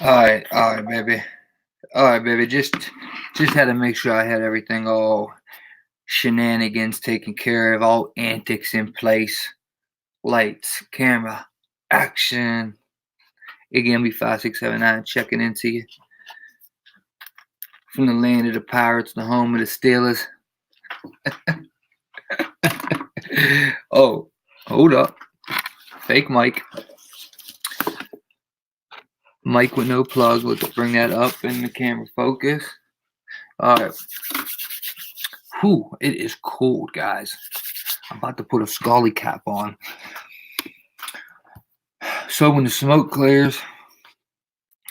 All right, baby. All right, baby. Just had to make sure I had everything all shenanigans taken care of, all antics in place. Lights, camera, action. Again, be 5679 checking into you from the land of the Pirates, the home of the Steelers. Oh, hold up. Fake mic. Mic with no plug. Let's bring that up in the camera focus. All right. Whew, it is cold, guys. I'm about to put a Scully cap on. So when the smoke clears,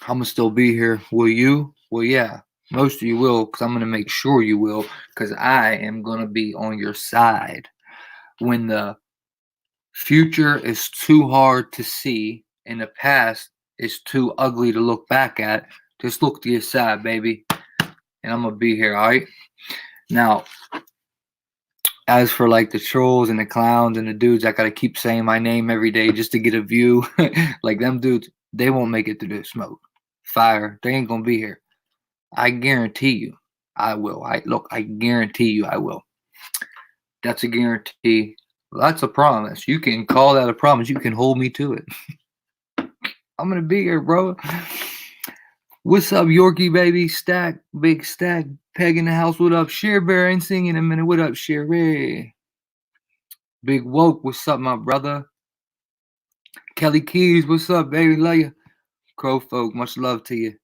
I'm going to still be here. Will you? Well, yeah. Most of you will, because I'm going to make sure you will, because I am going to be on your side. When the future is too hard to see and the past is too ugly to look back at, just look to your side, baby. And I'm going to be here, all right? Now, as for like the trolls and the clowns and the dudes, I got to keep saying my name every day just to get a view. Like them dudes, they won't make it through the smoke. Fire, they ain't going to be here. I guarantee you I will. I guarantee you I will. That's a guarantee. That's a promise. You can call that a promise. You can hold me to it. I'm going to be here, bro. What's up, Yorkie, baby? Stack, big stack, peg in the house. What up, Sheer Bear? Ain't singing in a minute. What up, Sherry? Big Woke, what's up, my brother? Kelly Keys, what's up, baby? Love you. Crow folk, much love to you.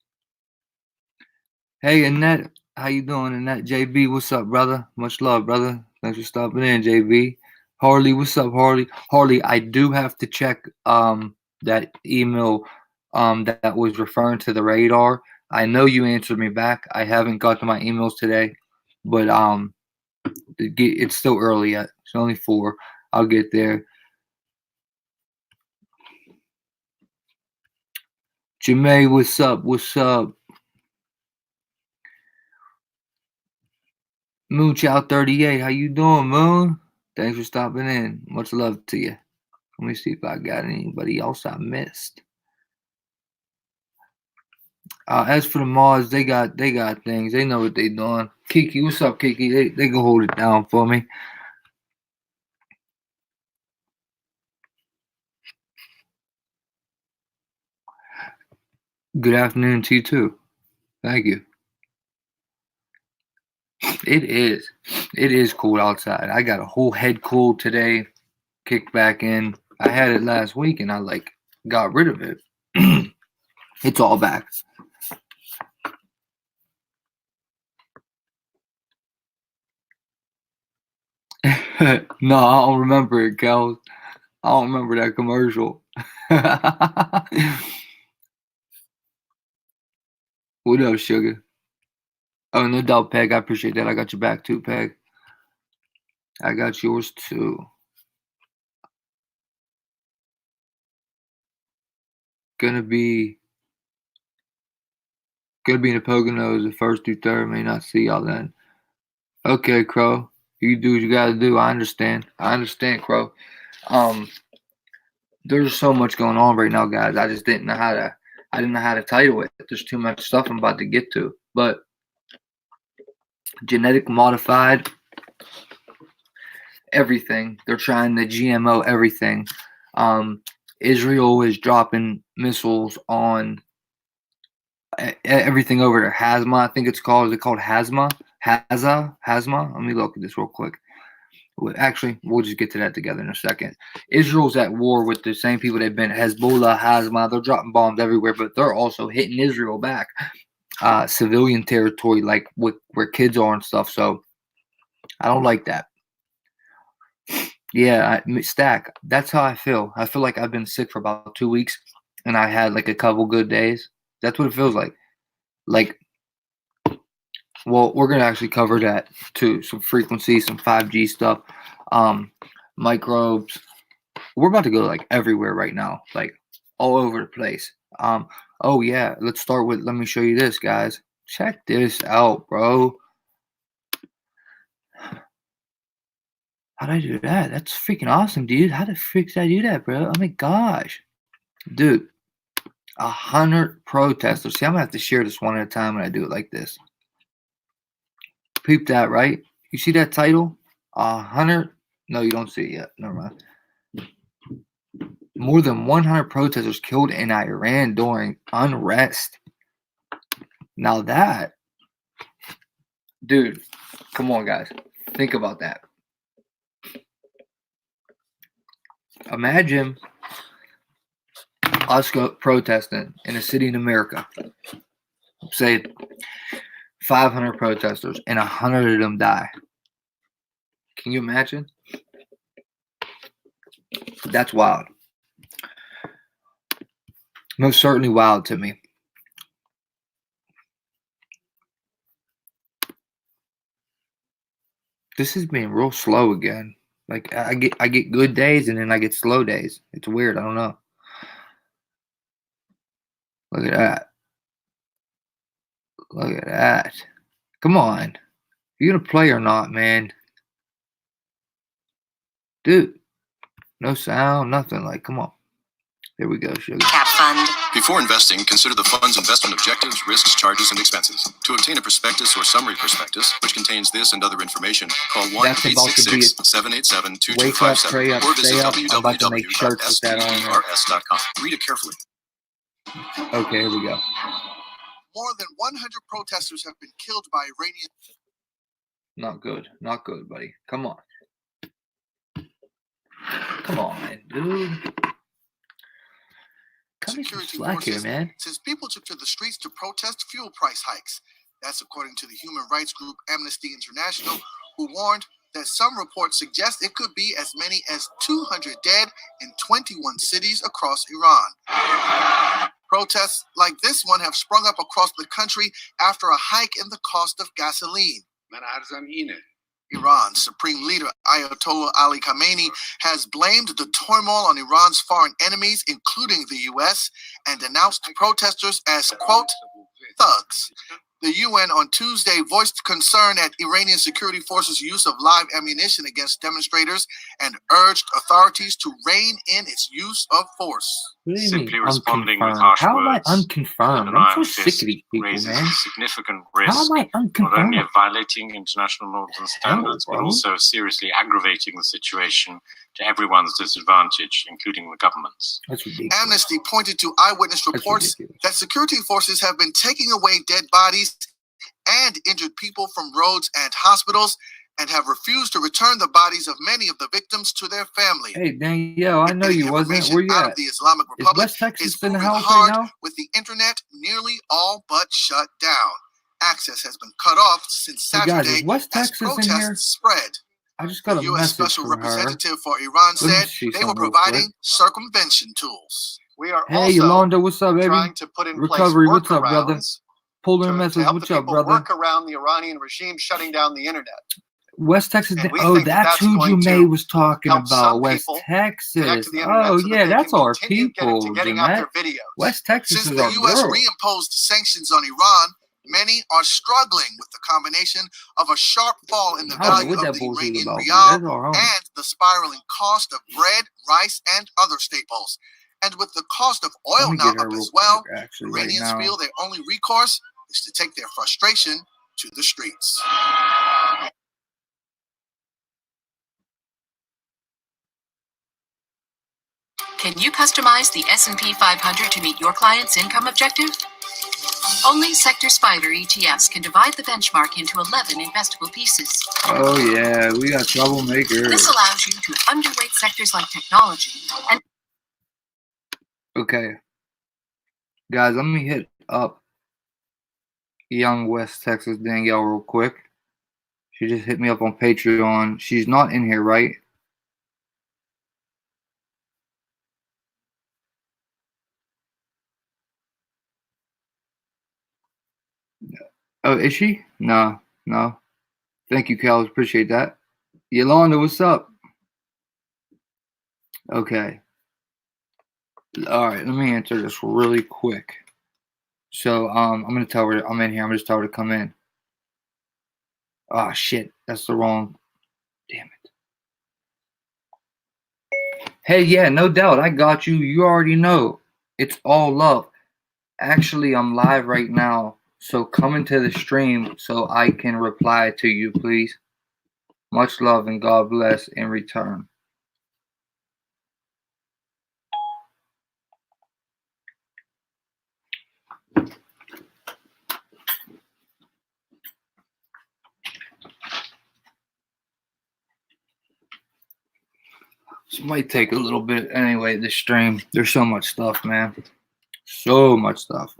Hey, Annette, how you doing, Annette? JB, what's up, brother? Much love, brother. Thanks for stopping in, JB. Harley, what's up, Harley? Harley, I do have to check that email that was referring to the radar. I know you answered me back. I haven't got to my emails today, but it's still early yet. It's only 4. I'll get there. Jamae, what's up? What's up? Moonchild 38, how you doing, Moon? Thanks for stopping in. Much love to you. Let me see if I got anybody else I missed. As for the Mars, they got things. They know what they doing. Kiki, what's up, Kiki? They can hold it down for me. Good afternoon to you too. Thank you. It is cold outside. I got a whole head cold today. Kicked back in. I had it last week and I got rid of it. It's all back. No, I don't remember it, Kel. I don't remember that commercial. What up, sugar? Oh, no doubt, Peg. I appreciate that. I got your back too, Peg. I got yours too. Gonna be in the Poconos the 1st through 3rd. May not see y'all then. Okay, Crow. You do what you gotta do. I understand. Crow. There's so much going on right now, guys. I just didn't know how to title it. There's too much stuff I'm about to get to. But genetic modified everything. They're trying to GMO everything. Israel is dropping missiles on everything over there. Hazma, I think it's called. Is it called Hazma? Hazma? Let me look at this real quick. Actually, we'll just get to that together in a second. Israel's at war with the same people they've been. Hezbollah, Hazma, they're dropping bombs everywhere, but they're also hitting Israel back. Civilian territory, like where kids are and stuff. So I don't like that. Yeah, Stack. That's how I feel. I feel like I've been sick for about 2 weeks, and I had like a couple good days. That's what it feels like. Well, we're gonna actually cover that too. Some frequency, some 5G stuff, microbes. We're about to go like everywhere right now, like all over the place. Oh yeah, let's start with. Let me show you this, guys. Check this out, bro. How'd I do that? That's freaking awesome, dude. How the frick did I do that, bro? Oh my gosh. Dude, 100 protesters. See, I'm gonna have to share this one at a time when I do it like this. Peep that, right? You see that title? 100. No, you don't see it yet. Never mind. More than 100 protesters killed in Iran during unrest. Now that, dude, come on, guys. Think about that. Imagine us protesting in a city in America. Say 500 protesters and 100 of them die. Can you imagine? That's wild. Most certainly wild to me. This has been real slow again. Like I get good days and then I get slow days. It's weird. I don't know. Look at that. Look at that. Come on. You gonna play or not, man? Dude. No sound, nothing. Like, come on. Here we go, sugar. Cap fund. Before investing, consider the fund's investment objectives, risks, charges, and expenses. To obtain a prospectus or summary prospectus, which contains this and other information, call 1-866-787-2257 Wake up, pray up, or visit stay up. I'm about to make shirts with that on there. www.stdrs.com. Read it carefully. Okay, here we go. More than 100 protesters have been killed by Iranian. Not good. Not good, buddy. Come on. Come on, dude. Cut me some slack here, man. Since people took to the streets to protest fuel price hikes. That's according to the human rights group Amnesty International, who warned that some reports suggest it could be as many as 200 dead in 21 cities across Iran. Protests like this one have sprung up across the country after a hike in the cost of gasoline. Iran's supreme leader, Ayatollah Ali Khamenei, has blamed the turmoil on Iran's foreign enemies, including the U.S., and denounced protesters as, quote, thugs. The UN on Tuesday voiced concern at Iranian security forces' use of live ammunition against demonstrators and urged authorities to rein in its use of force. Simply responding with harsh How am I words unconfirmed? with an I'm iron so sick of these people, raises man. a significant How risk am I not only unconfirmed? of violating international norms and standards, but bro. also seriously aggravating the situation to everyone's disadvantage, including the government's. That's ridiculous. Amnesty pointed to eyewitness reports that security forces have been taking away dead bodies and injured people from roads and hospitals, and have refused to return the bodies of many of the victims to their family. Hey, Danielle, I know you wasn't. Where you out at? of the Islamic Is Republic West Texas is in the proving house hard right now? with the internet nearly all but shut down. Access has been cut off since Hey Saturday guys, is West as Texas in protests here? spread. I just got The a U.S. message Special from her. Representative for Iran Let me said see they were something real providing quick. circumvention tools. We are Hey, also Yolanda, what's up, baby? trying to put in Recovery, place what's up, brother? workarounds Polar to message, help what's the up, people brother? work around the Iranian regime shutting down the internet. West Texas. And we Oh, think that that's that's who going Jumay to was talking help about. some West people connect Texas. to the internet Oh, so that yeah, they that's can our continue people, getting out Jeanette. their videos. West Texas Since is the our U.S. girl. reimposed sanctions on Iran, many are struggling with the combination of a sharp fall in the I don't know value what of that the bullshit Iranian about. rial That's our homie. and the spiraling cost of bread, rice, and other staples. And with the cost of Let oil me now get her up real as well, quick, actually, right Iranians now. feel their only recourse is to take their frustration to the streets. Can you customize the S&P 500 to meet your client's income objective? Only Sector Spider ETFs can divide the benchmark into 11 investable pieces. Oh, yeah, we got troublemakers. This allows you to underweight sectors like technology and... Okay. Guys, let me hit up young West Texas Danielle real quick. She just hit me up on Patreon. She's not in here, right? Oh, is she? No. Thank you, Cal. Appreciate that. Yolanda, what's up? Okay. All right, let me answer this really quick. So, I'm gonna tell her I'm in here. I'm just tell her to come in. Oh shit, that's the wrong. Damn it. Hey, yeah, no doubt. I got you. You already know. It's all love. Actually, I'm live right now. So come into the stream so I can reply to you, please. Much love and God bless in return. This might take a little bit anyway, this stream. There's so much stuff, man. So much stuff.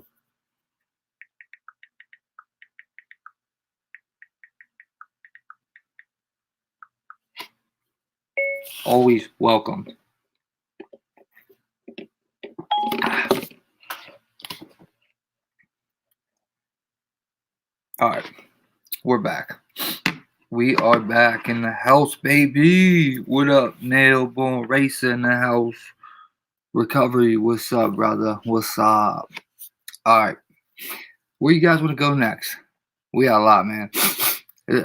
Always welcome. Alright, we're back. We are back in the house, baby. What up, Nailbone Racer in the house? Recovery, what's up, brother? What's up? Alright, where you guys want to go next? We got a lot, man.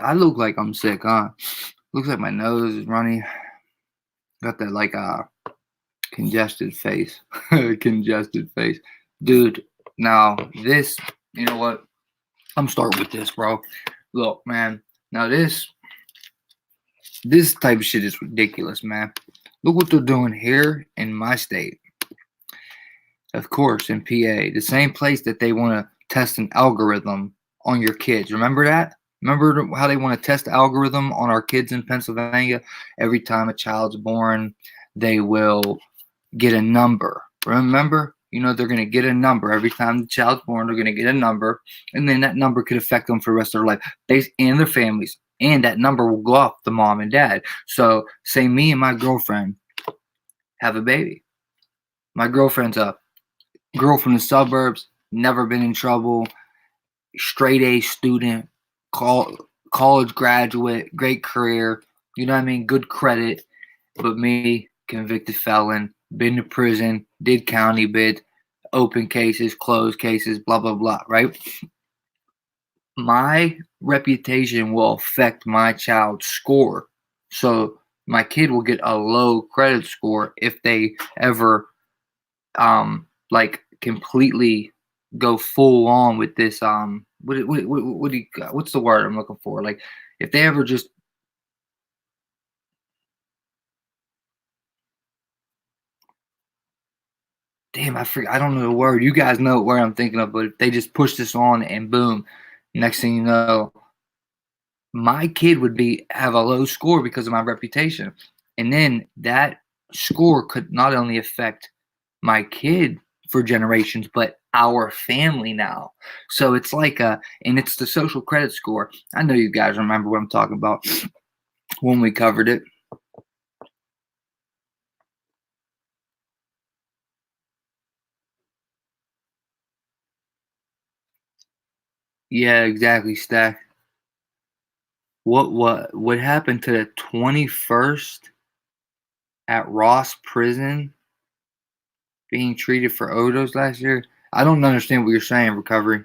I look like I'm sick, huh? Looks like my nose is runny. Got that like congested face. Congested face. Dude, now this, you know what? I'm starting with this, bro. Look, man. Now this type of shit is ridiculous, man. Look what they're doing here in my state. Of course, in PA. The same place that they want to test an algorithm on your kids. Remember that? Remember how they want to test the algorithm on our kids in Pennsylvania? Every time a child's born, they will get a number. Remember? You know, they're going to get a number. Every time the child's born, they're going to get a number. And then that number could affect them for the rest of their life. They and their families. And that number will go up to mom and dad. So, say me and my girlfriend have a baby. My girlfriend's a girl from the suburbs, never been in trouble, straight A student, college graduate, great career, you know what I mean, good credit. But me, convicted felon, been to prison, did county bid, open cases, closed cases, blah, blah, blah, right? My reputation will affect my child's score. So my kid will get a low credit score if they ever like completely go full on with this what do you got? What's the word I'm looking for? Like if they ever just damn, I don't know the word. You guys know where I'm thinking of, but if they just push this on and boom, next thing you know, my kid would have a low score because of my reputation. And then that score could not only affect my kid for generations, but our family now. So it's like and it's the social credit score. I know you guys remember what I'm talking about when we covered it. Yeah, exactly, Stack. What happened to the 21st at Ross Prison being treated for overdose last year? I don't understand what you're saying, Recovery.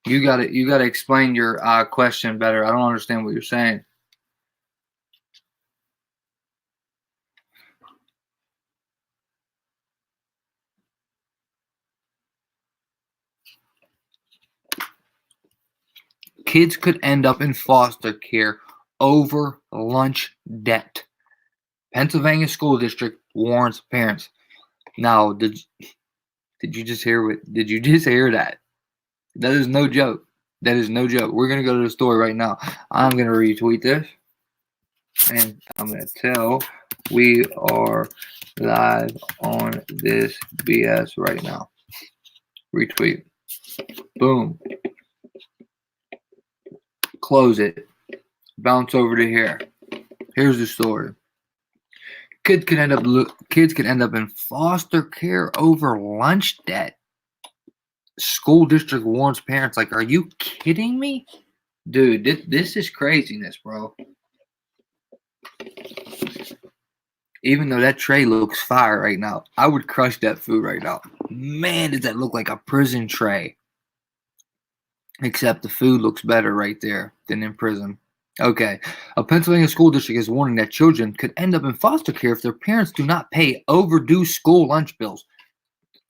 You gotta explain your question better. I don't understand what you're saying. Kids could end up in foster care over lunch debt. Pennsylvania School District warns parents. Now, did you just hear did you just hear that? That is no joke. That is no joke. We're gonna go to the story right now. I'm gonna retweet this. And I'm gonna tell we are live on this BS right now. Retweet. Boom. Close it. Bounce over to here. Here's the story. Kids could end up in foster care over lunch debt. School district warns parents. Like, are you kidding me? Dude, this is craziness, bro. Even though that tray looks fire right now, I would crush that food right now. Man, does that look like a prison tray. Except the food looks better right there than in prison. Okay. A Pennsylvania school district is warning that children could end up in foster care if their parents do not pay overdue school lunch bills.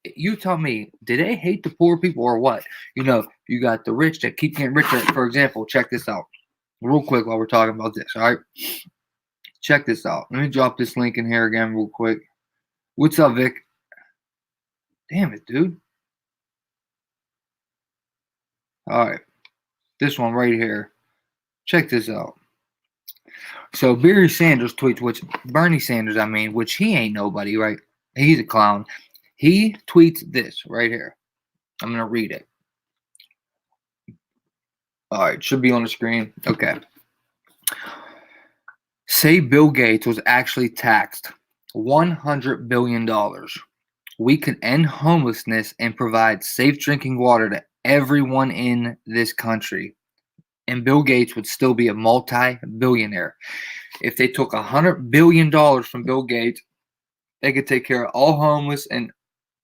You tell me, do they hate the poor people or what? You got the rich that keep getting richer. For example, check this out real quick while we're talking about this, all right? Check this out. Let me drop this link in here again real quick. What's up, Vic? Damn it, dude. All right. This one right here. Check this out. So Bernie Sanders tweets, which he ain't nobody, right? He's a clown. He tweets this right here. I'm going to read it. All right. Should be on the screen. Okay. Say Bill Gates was actually taxed $100 billion. We could end homelessness and provide safe drinking water to everyone in this country. And Bill Gates would still be a multi-billionaire. If they took $100 billion from Bill Gates, they could take care of all homeless and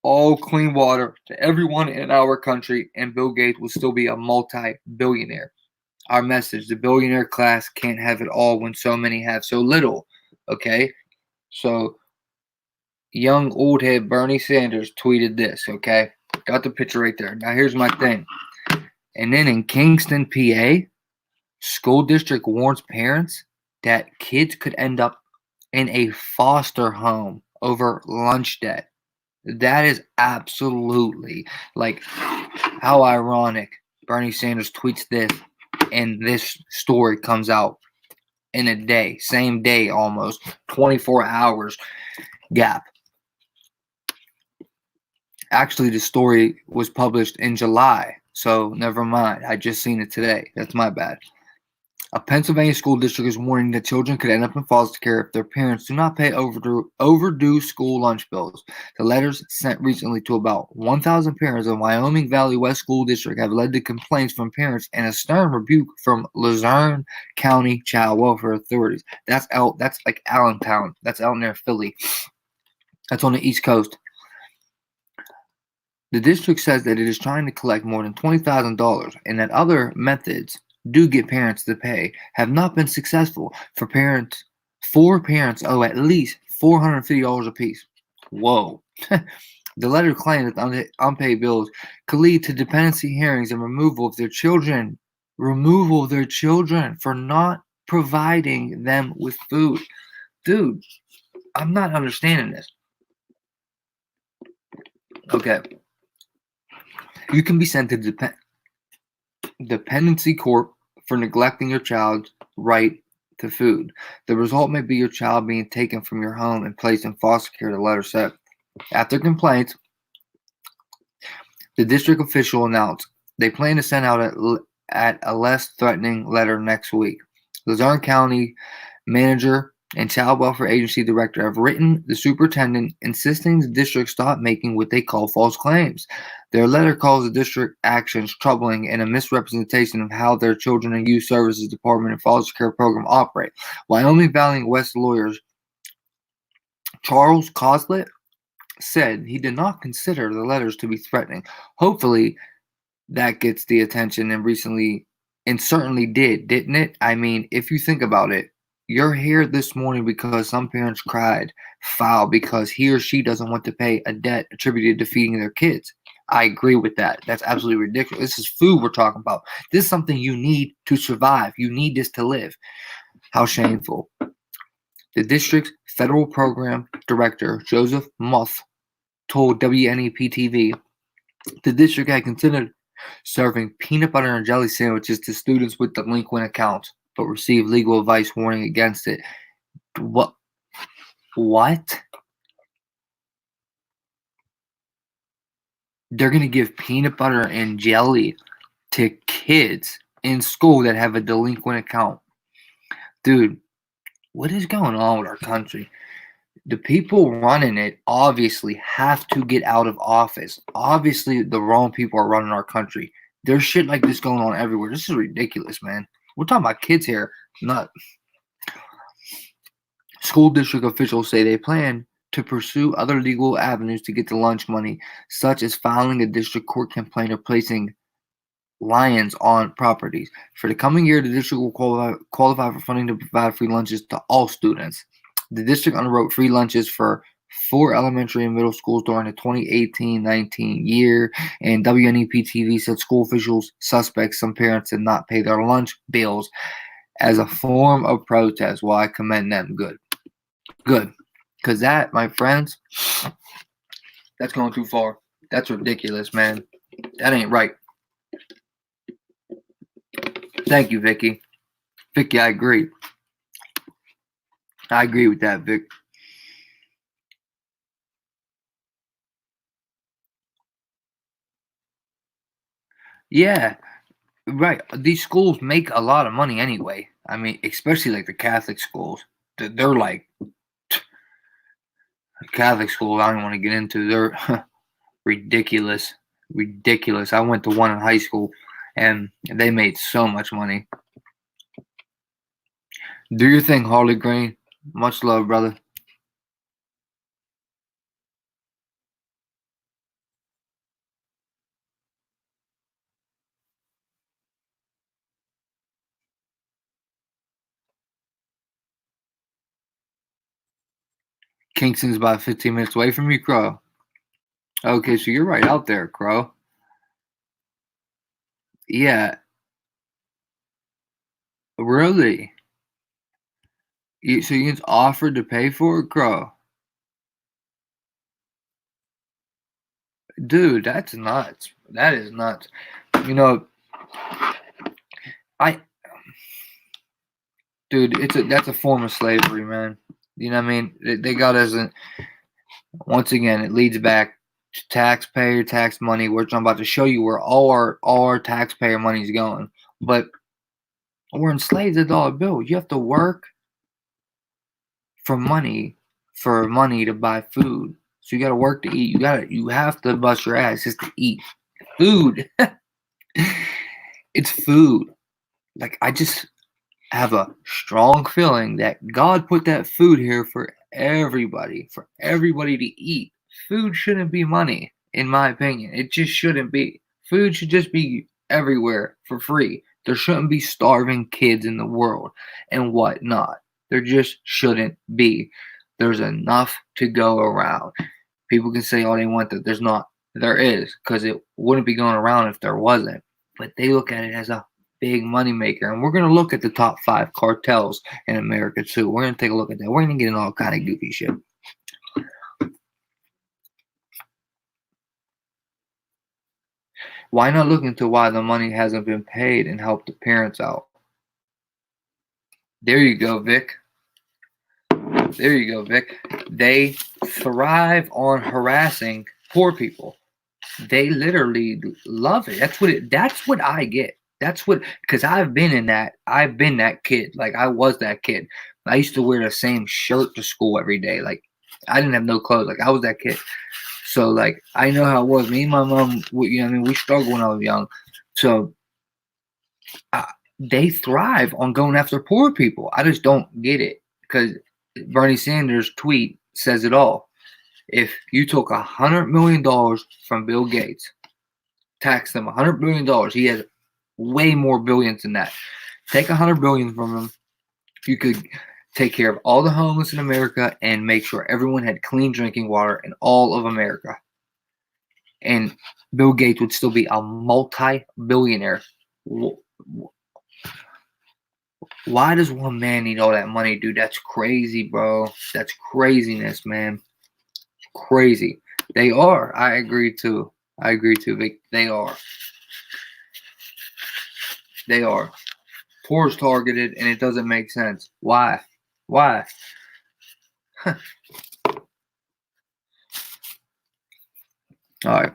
all clean water to everyone in our country, and Bill Gates will still be a multi-billionaire. Our message: the billionaire class can't have it all when so many have so little. Okay? So, young old head Bernie Sanders tweeted this, okay? Got the picture right there. Now, here's my thing. And then in Kingston, PA, school district warns parents that kids could end up in a foster home over lunch debt. That is absolutely, like, how ironic. Bernie Sanders tweets this, and this story comes out in a day, same day almost, 24 hours gap. Actually, the story was published in July, so never mind. I just seen it today. That's my bad. A Pennsylvania school district is warning that children could end up in foster care if their parents do not pay overdue school lunch bills. The letters sent recently to about 1,000 parents in Wyoming Valley West School District have led to complaints from parents and a stern rebuke from Luzerne County Child Welfare Authorities. That's like Allentown. That's out near Philly. That's on the East Coast. The district says that it is trying to collect more than $20,000 and that other methods do get parents to pay have not been successful. Four parents owe at least $450 apiece. Whoa. The letter claimed that the unpaid bills could lead to dependency hearings and removal of their children for not providing them with food. Dude, I'm not understanding this. Okay. You can be sent to dependency court for neglecting your child's right to food. The result may be your child being taken from your home and placed in foster care, the letter said. After complaints, the district official announced they plan to send out a less threatening letter next week. Luzerne County manager and Child Welfare Agency director have written the superintendent insisting the district stop making what they call false claims. Their letter calls the district actions troubling and a misrepresentation of how their Children and Youth Services Department and foster care program operate. Wyoming Valley West lawyers Charles Coslett said he did not consider the letters to be threatening. Hopefully that gets the attention and certainly did, didn't it? I mean, if you think about it, you're here this morning because some parents cried foul because he or she doesn't want to pay a debt attributed to feeding their kids. I agree with that. That's absolutely ridiculous. This is food we're talking about. This is something you need to survive. You need this to live. How shameful. The district's federal program director, Joseph Muth, told WNEP-TV the district had considered serving peanut butter and jelly sandwiches to students with delinquent accounts, but received legal advice warning against it. What? They're going to give peanut butter and jelly to kids in school that have a delinquent account. Dude, what is going on with our country? The people running it obviously have to get out of office. Obviously, the wrong people are running our country. There's shit like this going on everywhere. This is ridiculous, man. We're talking about kids here, not. School district officials say they plan to pursue other legal avenues to get the lunch money, such as filing a district court complaint or placing liens on properties. For the coming year, the district will qualify for funding to provide free lunches to all students. The district underwrote free lunches for 4 elementary and middle schools during the 2018-19 year, and WNEP-TV said school officials suspect some parents did not pay their lunch bills as a form of protest. Well, I commend them. Good. Because that, my friends, that's going too far. That's ridiculous, man. That ain't right. Thank you, Vicky. Vicky, I agree. I agree with that, Vic. Yeah, right. These schools make a lot of money anyway. I mean, especially like the Catholic schools. They're like Catholic schools. I don't want to get into. They're ridiculous. Ridiculous. I went to one in high school, and they made so much money. Do your thing, Harley Green. Much love, brother. Kingston's about 15 minutes away from you, Crow. Okay, so you're right out there, Crow. Yeah. Really? So you just offered to pay for it, Crow? Dude, that's nuts. That is nuts. You know, dude, that's a form of slavery, man. You know what I mean? They got us in. Once again, it leads back to taxpayer tax money, which I'm about to show you where all our taxpayer money is going. But we're enslaved to the dollar bill. You have to work for money to buy food. So you got to work to eat. You have to bust your ass just to eat food. It's food. Like, I just have a strong feeling that God put that food here for everybody to eat. Food shouldn't be money, in my opinion. It just shouldn't be. Food should just be everywhere for free. There shouldn't be starving kids in the world and whatnot. There just shouldn't be. There's enough to go around. People can say all they want that there's not. There is, because it wouldn't be going around if there wasn't. But they look at it as a big moneymaker. And we're going to look at the top 5 cartels in America too. We're going to take a look at that. We're going to get in all kind of goofy shit. Why not look into why the money hasn't been paid and help the parents out? There you go, Vic. There you go, Vic. They thrive on harassing poor people. They literally love it. That's what I get. That's what, because I've been that kid. Like, I was that kid. I used to wear the same shirt to school every day. Like, I didn't have no clothes. Like, I was that kid. So, like, I know how it was. Me and my mom, we struggled when I was young. So, they thrive on going after poor people. I just don't get it, because Bernie Sanders' tweet says it all. If you took $100 million from Bill Gates, tax them $100 billion, he has way more billions than that. Take $100 billion from him. You could take care of all the homeless in America and make sure everyone had clean drinking water in all of America. And Bill Gates would still be a multi-billionaire. Why does one man need all that money, dude? That's crazy, bro. That's craziness, man. Crazy. They are. I agree too. Vic. They are. They are. Poor is targeted, and it doesn't make sense. Why? All right.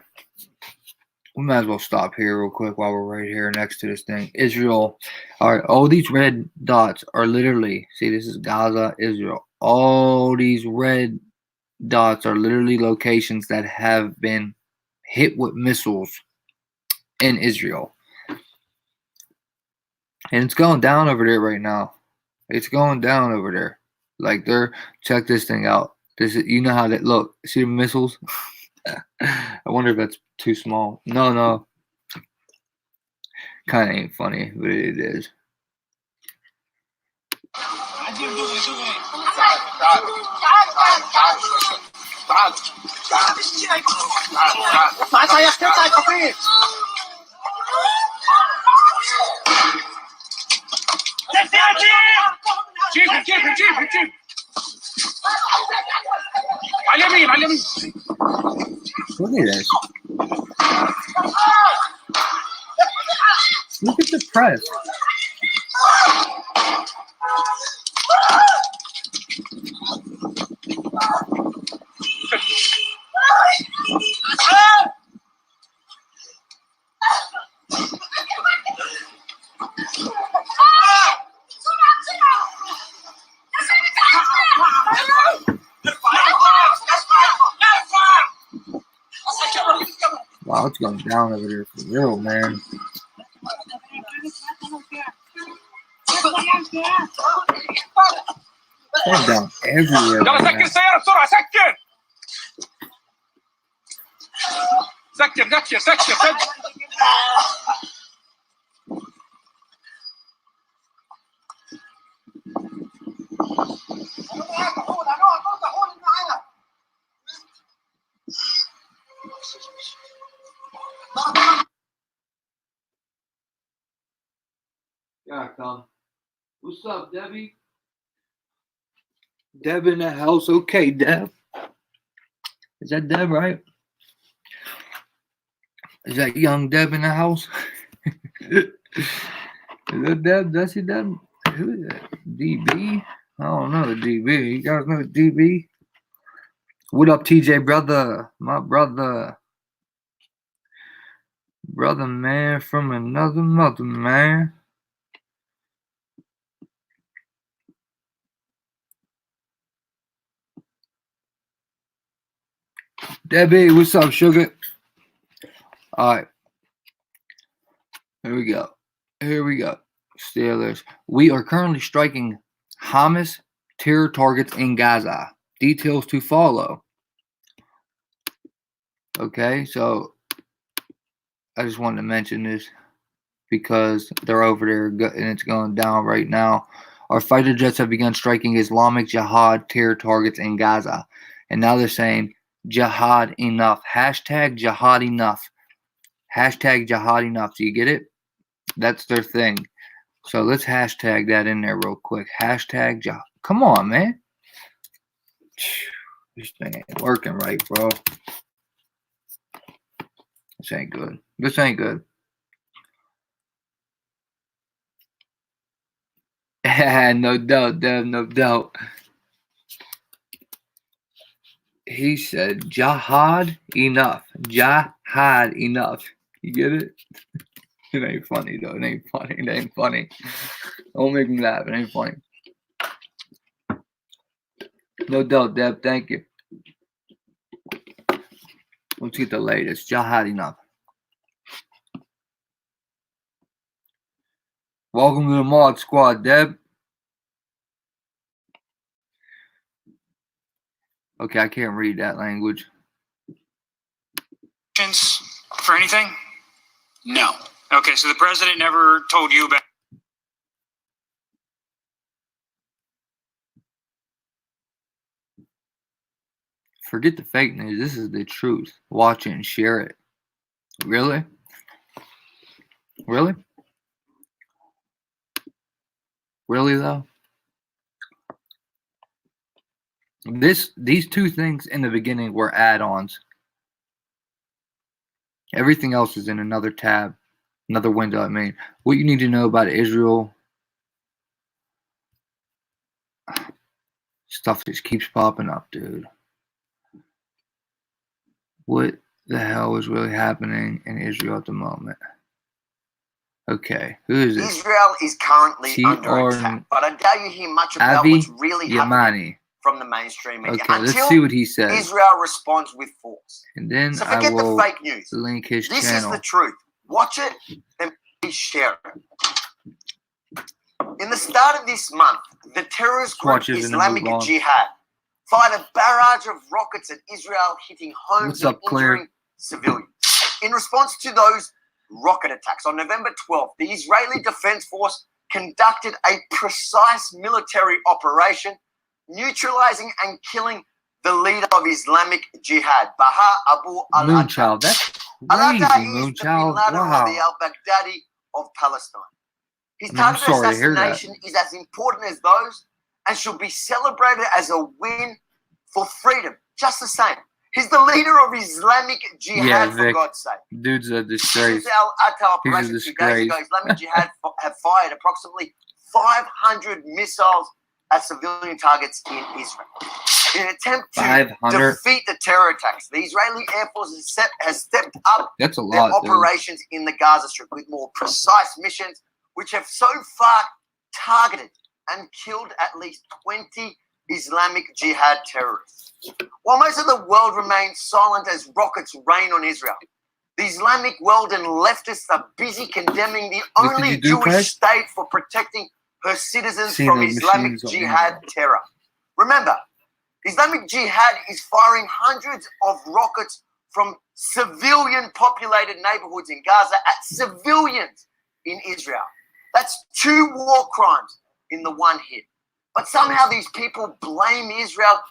We might as well stop here real quick while we're right here next to this thing. Israel. All right. All these red dots are literally, see, this is Gaza, Israel. All these red dots are literally locations that have been hit with missiles in Israel. And it's going down over there right now. It's going down over there. Like, check this thing out. You know how that look. See the missiles? I wonder if that's too small. No. Kind of ain't funny, but it is. Look at this. Look at the press. Wow, it's going down over there for real, man. It's going down everywhere. يلا سكر السيارة بسرعة سكر سكر سكر سكر Yeah, come. What's up, Debbie? Deb in the house. Okay, Deb. Is that Deb, right? Is that young Deb in the house? Is that Deb? That's it, Deb? Who is that? DB? I don't know the DB. You guys know the DB? What up, TJ, brother? My brother. Brother, man, from another mother, man. Debbie, what's up, sugar? All right. Here we go. Here we go. Steelers. We are currently striking Hamas terror targets in Gaza. Details to follow. Okay, so I just wanted to mention this because they're over there and it's going down right now. Our fighter jets have begun striking Islamic Jihad terror targets in Gaza. And now they're saying jihad enough. Hashtag jihad enough. Hashtag jihad enough. Do you get it? That's their thing. So let's hashtag that in there real quick. Hashtag jihad. Come on, man. This thing ain't working right, bro. This ain't good. This ain't good. No doubt, Dev, no doubt. He said, jihad enough. Jihad enough. You get it? It ain't funny, though. It ain't funny. It ain't funny. Don't make me laugh. It ain't funny. No doubt, Deb. Thank you. Let's get the latest. Jihad enough. Welcome to the Mod Squad, Deb. Okay, I can't read that language. For anything? No. Okay, so the president never told you about. Forget the fake news. This is the truth. Watch it and share it. Really? Really? Really though? These two things in the beginning were add-ons. Everything else is in another tab, another window. I mean, what you need to know about Israel. Stuff just keeps popping up, dude. What the hell is really happening in Israel at the moment? Okay, who is this? Israel is currently under attack, but I doubt you hear much about what's really happening from the mainstream media. Okay, let's see what he says. Israel responds with force. And then so forget the fake news. Link his this channel. Is the truth. Watch it and please share it. In the start of this month, the terrorist group Islamic Jihad fired a barrage of rockets at Israel, hitting homes and injuring civilians. In response to those rocket attacks on November 12th, the Israeli Defense Force conducted a precise military operation, neutralizing and killing the leader of Islamic Jihad, Baha Abu al-Assad. crazy, Al-Aqsa is the bin Moonchild. Laden or the Wow. al-Baghdadi of Palestine. His I'm targeted sorry to hear that. assassination is as important as those and should be celebrated as a win for freedom, just the same. He's the leader of Islamic Jihad, Yeah, for Vic. God's sake. Dude's a disgrace. Since the Al-Aqsa He's a operation 2 days disgrace. ago, Islamic Jihad have fired approximately 500 missiles at civilian targets in Israel. In an attempt to 500. defeat the terror attacks, the Israeli Air Force has stepped up That's a their lot, dude. operations in the Gaza Strip with more precise missions, which have so far targeted and killed at least 20 Islamic Jihad terrorists. While most of the world remains silent as rockets rain on Israel, the Islamic world and leftists are busy condemning the What did only you do, Jewish Craig? state for protecting her citizens Seen from those Islamic machines on Jihad Amazon. terror. Remember, Islamic Jihad is firing hundreds of rockets from civilian populated neighborhoods in Gaza at civilians in Israel. That's 2 war crimes in the one hit. But somehow these people blame Israel,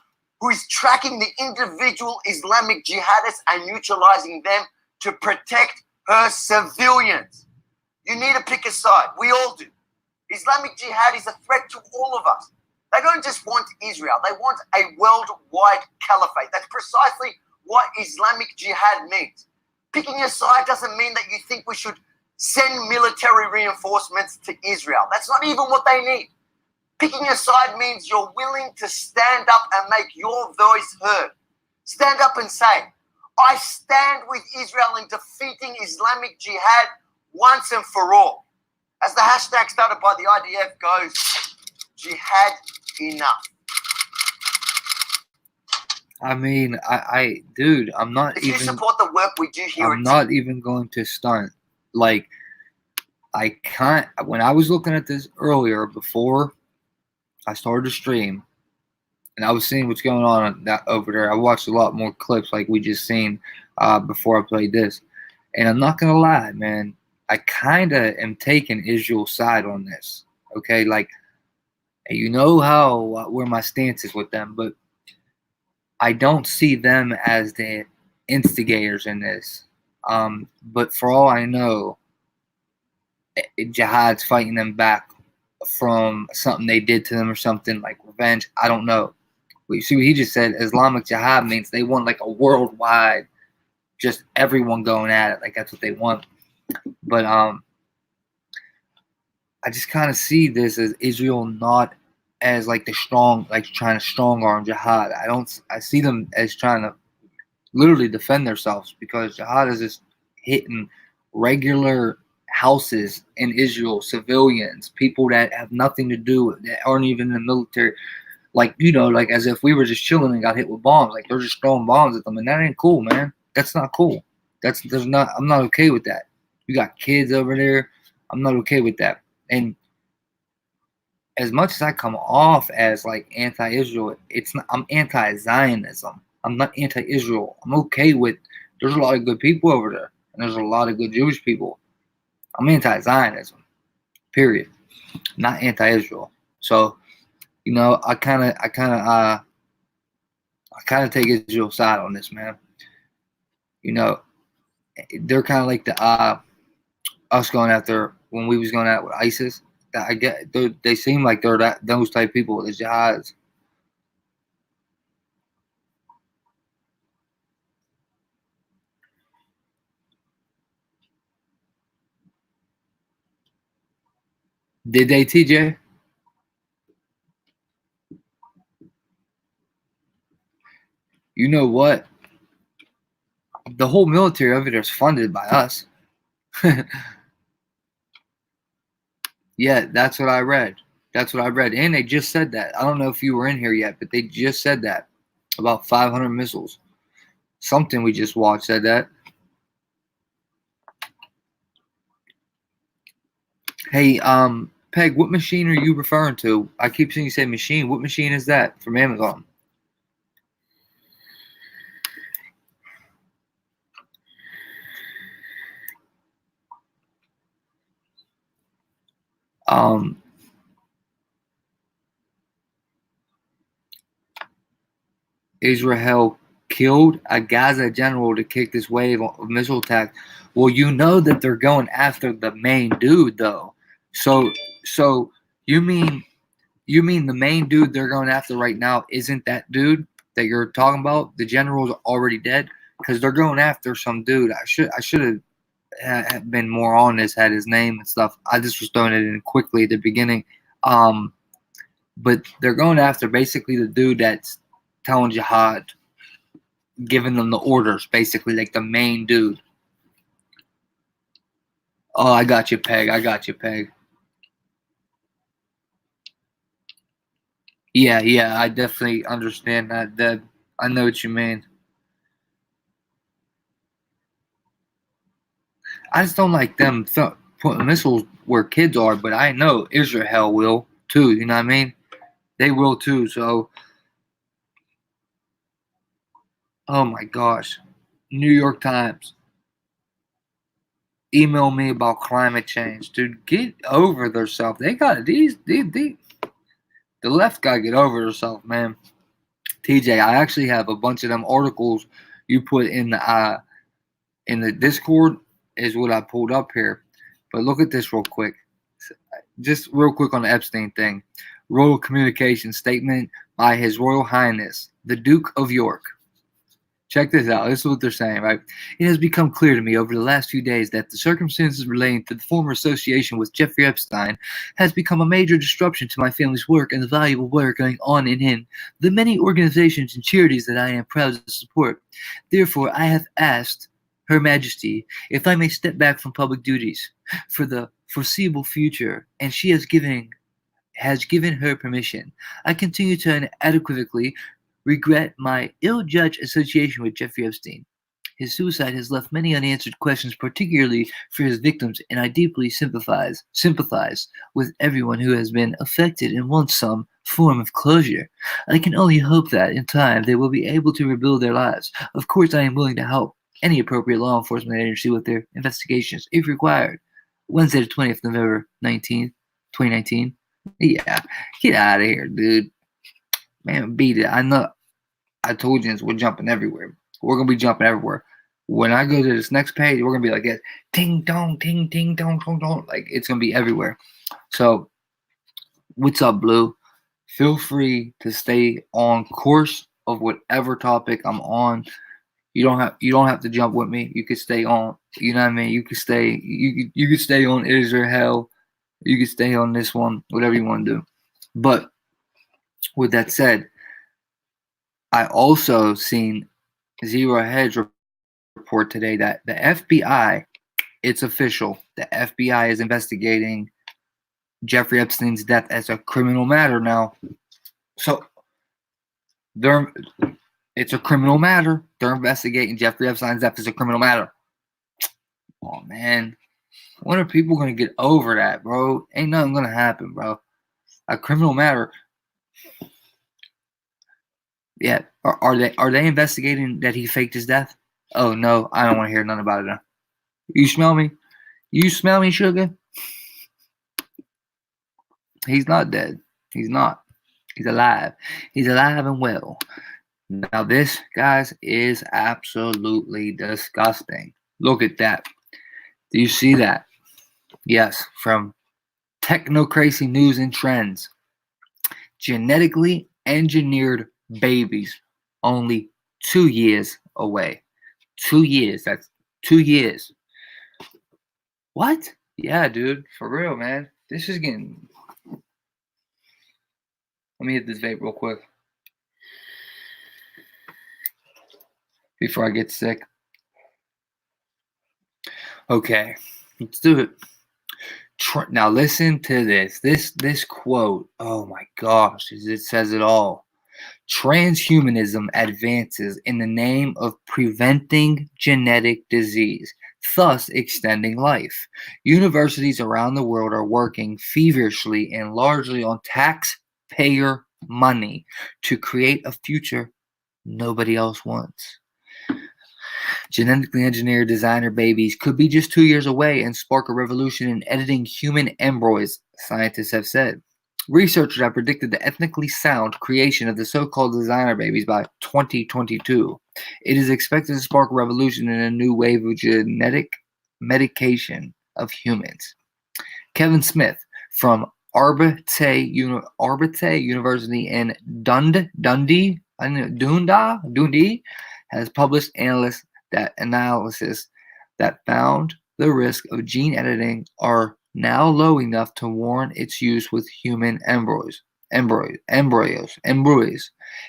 who is tracking the individual Islamic jihadists and neutralizing them to protect her civilians. You need to pick a side. We all do. Islamic Jihad is a threat to all of us. They don't just want Israel. They want a worldwide caliphate. That's precisely what Islamic Jihad means. Picking a side doesn't mean that you think we should send military reinforcements to Israel. That's not even what they need. Picking a side means you're willing to stand up and make your voice heard. Stand up and say, I stand with Israel in defeating Islamic Jihad once and for all. As the hashtag started by the IDF goes, Jihad enough. I mean, dude, I'm not If even. you support the work we do here, I'm not even going to stunt. Like, I can't. When I was looking at this earlier, before I started to stream, and I was seeing what's going on that over there, I watched a lot more clips like we just seen before I played this. And I'm not gonna lie, man, I kind of am taking Israel's side on this. Okay, like, you know how where my stance is with them, but I don't see them as the instigators in this. But for all I know, Jihad's fighting them back from something they did to them or something like revenge. I don't know. But you see what he just said? Islamic Jihad means they want like a worldwide, just everyone going at it. Like that's what they want. But I just kind of see this as Israel not as like the strong, like trying to strong arm Jihad. I see them as trying to literally defend themselves, because Jihad is just hitting regular houses in Israel, civilians, people that have nothing to do, that aren't even in the military. Like, you know, like as if we were just chilling and got hit with bombs. Like they're just throwing bombs at them, and that ain't cool, man. That's not cool. I'm not okay with that. You got kids over there. I'm not okay with that. And as much as I come off as like anti-Israel, I'm anti-Zionism. I'm not anti-Israel. I'm okay with, there's a lot of good people over there, and there's a lot of good Jewish people. I'm anti-Zionism, period. Not anti-Israel. So, you know, I kind of take Israel's side on this, man. You know, they're kind of like the us going after when we was going out with ISIS. I get they seem like they're those type people, the jihads. Did they, TJ? You know what? The whole military over there is funded by us. Yeah, that's what I read. That's what I read. And they just said that. I don't know if you were in here yet, but they just said that about 500 missiles. Something we just watched said that. Hey, Peg, what machine are you referring to? I keep seeing you say machine. What machine is that from Amazon? Israel killed a Gaza general to kick this wave of missile attack. Well, you know that they're going after the main dude, though. So you mean the main dude they're going after right now isn't that dude that you're talking about? The general's already dead, because they're going after some dude. I should have been more on this, had his name and stuff. I just was throwing it in quickly at the beginning. But they're going after basically the dude that's telling jihad, giving them the orders, basically, like the main dude. Oh, I got you, Peg. Yeah, I definitely understand that, Deb. I know what you mean. I just don't like them putting missiles where kids are, but I know Israel will too, you know what I mean? They will too, so. Oh my gosh. New York Times. Email me about climate change. Dude, get over themselves. They got the left gotta get over themselves, man. TJ, I actually have a bunch of them articles you put in the Discord is what I pulled up here. But look at this real quick. Just real quick on the Epstein thing. Royal Communication Statement by His Royal Highness, the Duke of York. Check this out. This is what they're saying, right? It has become clear to me over the last few days that the circumstances relating to the former association with Jeffrey Epstein has become a major disruption to my family's work and the valuable work going on in the many organizations and charities that I am proud to support. Therefore, I have asked Her Majesty if I may step back from public duties for the foreseeable future, and she has given her permission. I continue to unequivocally regret my ill-judged association with Jeffrey Epstein. His suicide has left many unanswered questions, particularly for his victims, and I deeply sympathize with everyone who has been affected and wants some form of closure. I can only hope that, in time, they will be able to rebuild their lives. Of course, I am willing to help any appropriate law enforcement agency with their investigations, if required. Wednesday, the 20th November 2019. Yeah, get out of here, dude. Man, beat it. I know. I told you we're jumping everywhere. We're going to be jumping everywhere. When I go to this next page, we're going to be like this. Ting, dong, ting, ting, dong, dong, dong. Like, it's going to be everywhere. So, what's up, Blue? Feel free to stay on course of whatever topic I'm on. You don't have to jump with me. You could stay on. You know what I mean? You could stay. You could stay on Israel. You could stay on this one. Whatever you want to do. But with that said, I also seen Zero Hedge report today that the FBI, it's official, the FBI is investigating Jeffrey Epstein's death as a criminal matter now. So it's a criminal matter. They're investigating Jeffrey Epstein's death as a criminal matter. Oh man, when are people gonna get over that, bro? Ain't nothing gonna happen, bro. A criminal matter. Yeah, are they investigating that he faked his death? Oh no, I don't want to hear nothing about it now. You smell me? You smell me, sugar? He's not dead. He's not. He's alive. He's alive and well. Now this, guys, is absolutely disgusting. Look at that. Do you see that? Yes, from Technocracy News and Trends. Genetically engineered babies only 2 years away. 2 years. That's 2 years. What? Yeah, dude. For real, man. This is getting... Let me hit this vape real quick before I get sick. Okay. Let's do it. Now listen to this. This quote. Oh my gosh. It says it all. Transhumanism advances in the name of preventing genetic disease, thus extending life. Universities around the world are working feverishly and largely on taxpayer money to create a future nobody else wants. Genetically engineered designer babies could be just 2 years away and spark a revolution in editing human embryos, scientists have said. Researchers have predicted the ethnically sound creation of the so-called designer babies by 2022. It is expected to spark a revolution in a new wave of genetic medication of humans. Kevin Smith from Arbite University in Dundee has published analysis that found the risk of gene editing are now low enough to warrant its use with human embryos.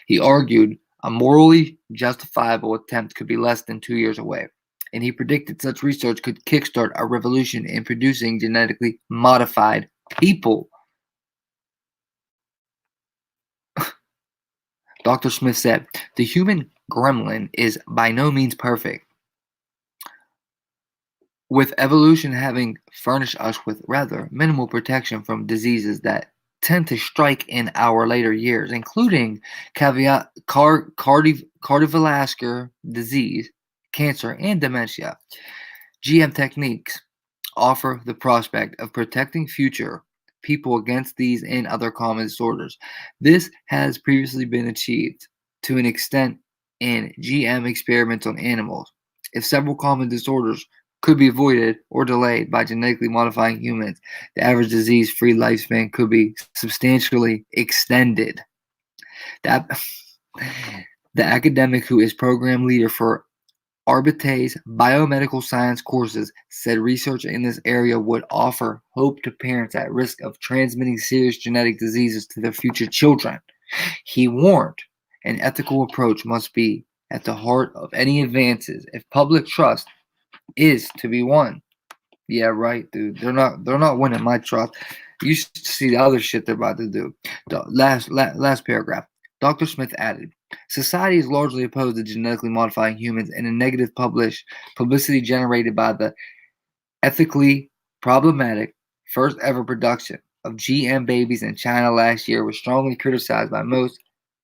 He argued a morally justifiable attempt could be less than 2 years away, and he predicted such research could kickstart a revolution in producing genetically modified people. Dr. Smith said, the human gremlin is by no means perfect, with evolution having furnished us with rather minimal protection from diseases that tend to strike in our later years, including cardiovascular disease, cancer, and dementia. GM techniques offer the prospect of protecting future people against these and other common disorders. This has previously been achieved to an extent in GM experiments on animals. If several common disorders could be avoided or delayed by genetically modifying humans, the average disease-free lifespan could be substantially extended. The academic who is program leader for Arbite's biomedical science courses said research in this area would offer hope to parents at risk of transmitting serious genetic diseases to their future children. He warned an ethical approach must be at the heart of any advances if public trust is to be won. Yeah, right, dude. They're not winning my trust. You should see the other shit they're about to do. The last paragraph. Dr. Smith added, society is largely opposed to genetically modifying humans, and a negative publicity generated by the ethically problematic first ever production of GM babies in China last year was strongly criticized by most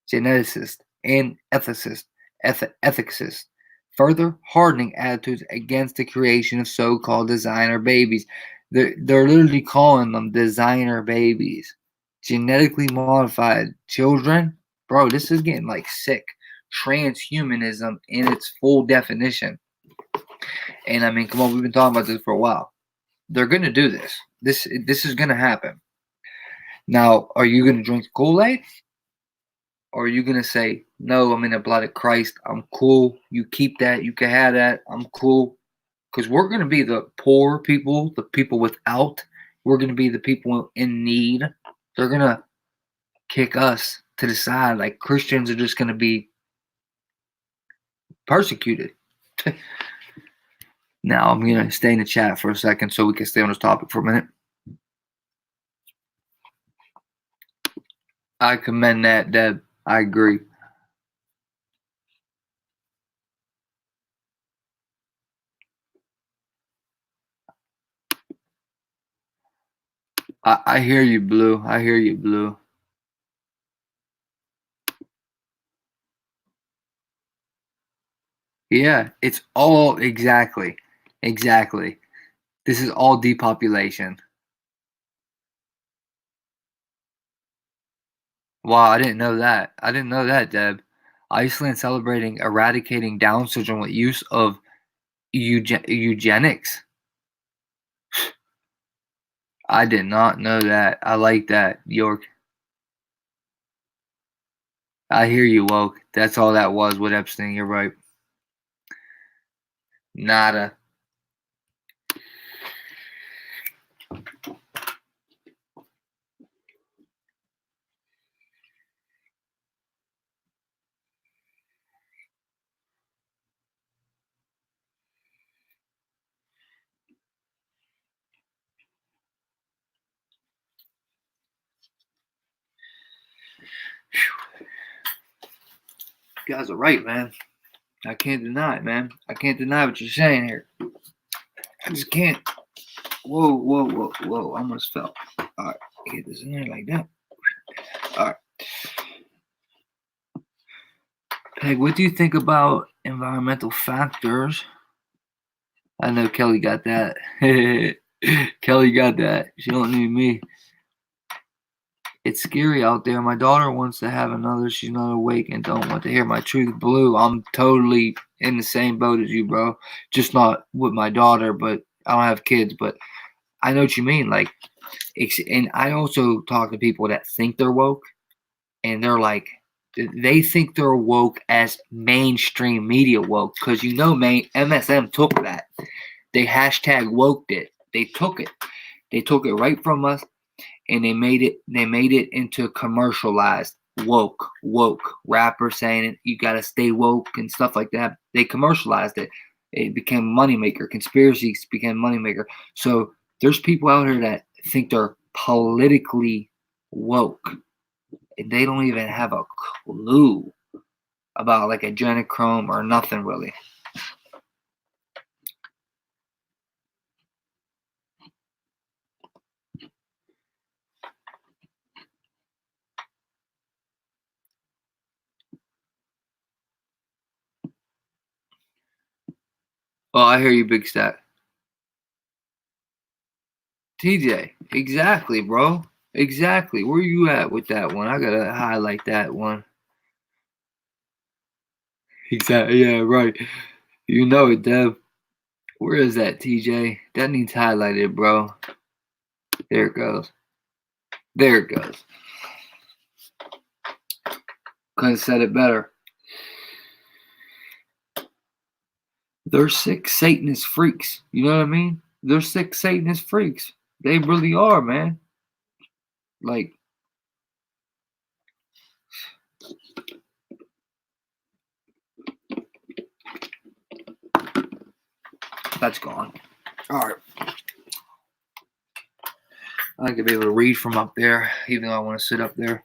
geneticists and ethicists, further hardening attitudes against the creation of so-called designer babies. They're literally calling them designer babies. Genetically modified children? Bro, this is getting like sick. Transhumanism in its full definition. And I mean, come on, we've been talking about this for a while. They're going to do this. This is going to happen. Now, are you going to drink the Kool-Aid? Or are you going to say, no, I'm in the blood of Christ. I'm cool. You keep that. You can have that. I'm cool. Because we're going to be the poor people, the people without. We're going to be the people in need. They're going to kick us to the side. Like Christians are just going to be persecuted. Now, I'm going to stay in the chat for a second so we can stay on this topic for a minute. I commend that, Deb. I agree. I hear you, Blue. I hear you, Blue. Yeah, it's all exactly. This is all depopulation. Wow, I didn't know that. I didn't know that, Deb. Iceland celebrating eradicating Down syndrome with use of eugenics. I did not know that. I like that, York. I hear you, Woke. That's all that was with Epstein. You're right. Nada. You guys are right, man. I can't deny it, man. I can't deny what you're saying here. I just can't. Whoa. I almost fell. All right. Get this in there like that. All right. Peg, what do you think about environmental factors? I know Kelly got that. Kelly got that. She don't need me. It's scary out there. My daughter wants to have another. She's not awake and don't want to hear my truth. Blue, I'm totally in the same boat as you, bro. Just not with my daughter, but I don't have kids. But I know what you mean. Like, and I also talk to people that think they're woke, and they're like, they think they're woke as mainstream media woke, because MSM took that. They hashtag woked it. They took it. They took it right from us. And they made it into commercialized woke rapper saying you gotta stay woke and stuff like that. They commercialized it. It became a moneymaker. Conspiracies became a moneymaker. So there's people out here that think they're politically woke. And they don't even have a clue about like adrenochrome or nothing really. Oh, I hear you, Big Stat. TJ, exactly, bro. Exactly. Where you at with that one? I gotta highlight that one. Exactly. Yeah, right. You know it, Dev. Where is that, TJ? That needs highlighted, bro. There it goes. There it goes. Couldn't have said it better. They're sick Satanist freaks. You know what I mean? They're sick Satanist freaks. They really are, man. Like, that's gone. All right. I like to be able to read from up there, even though I want to sit up there.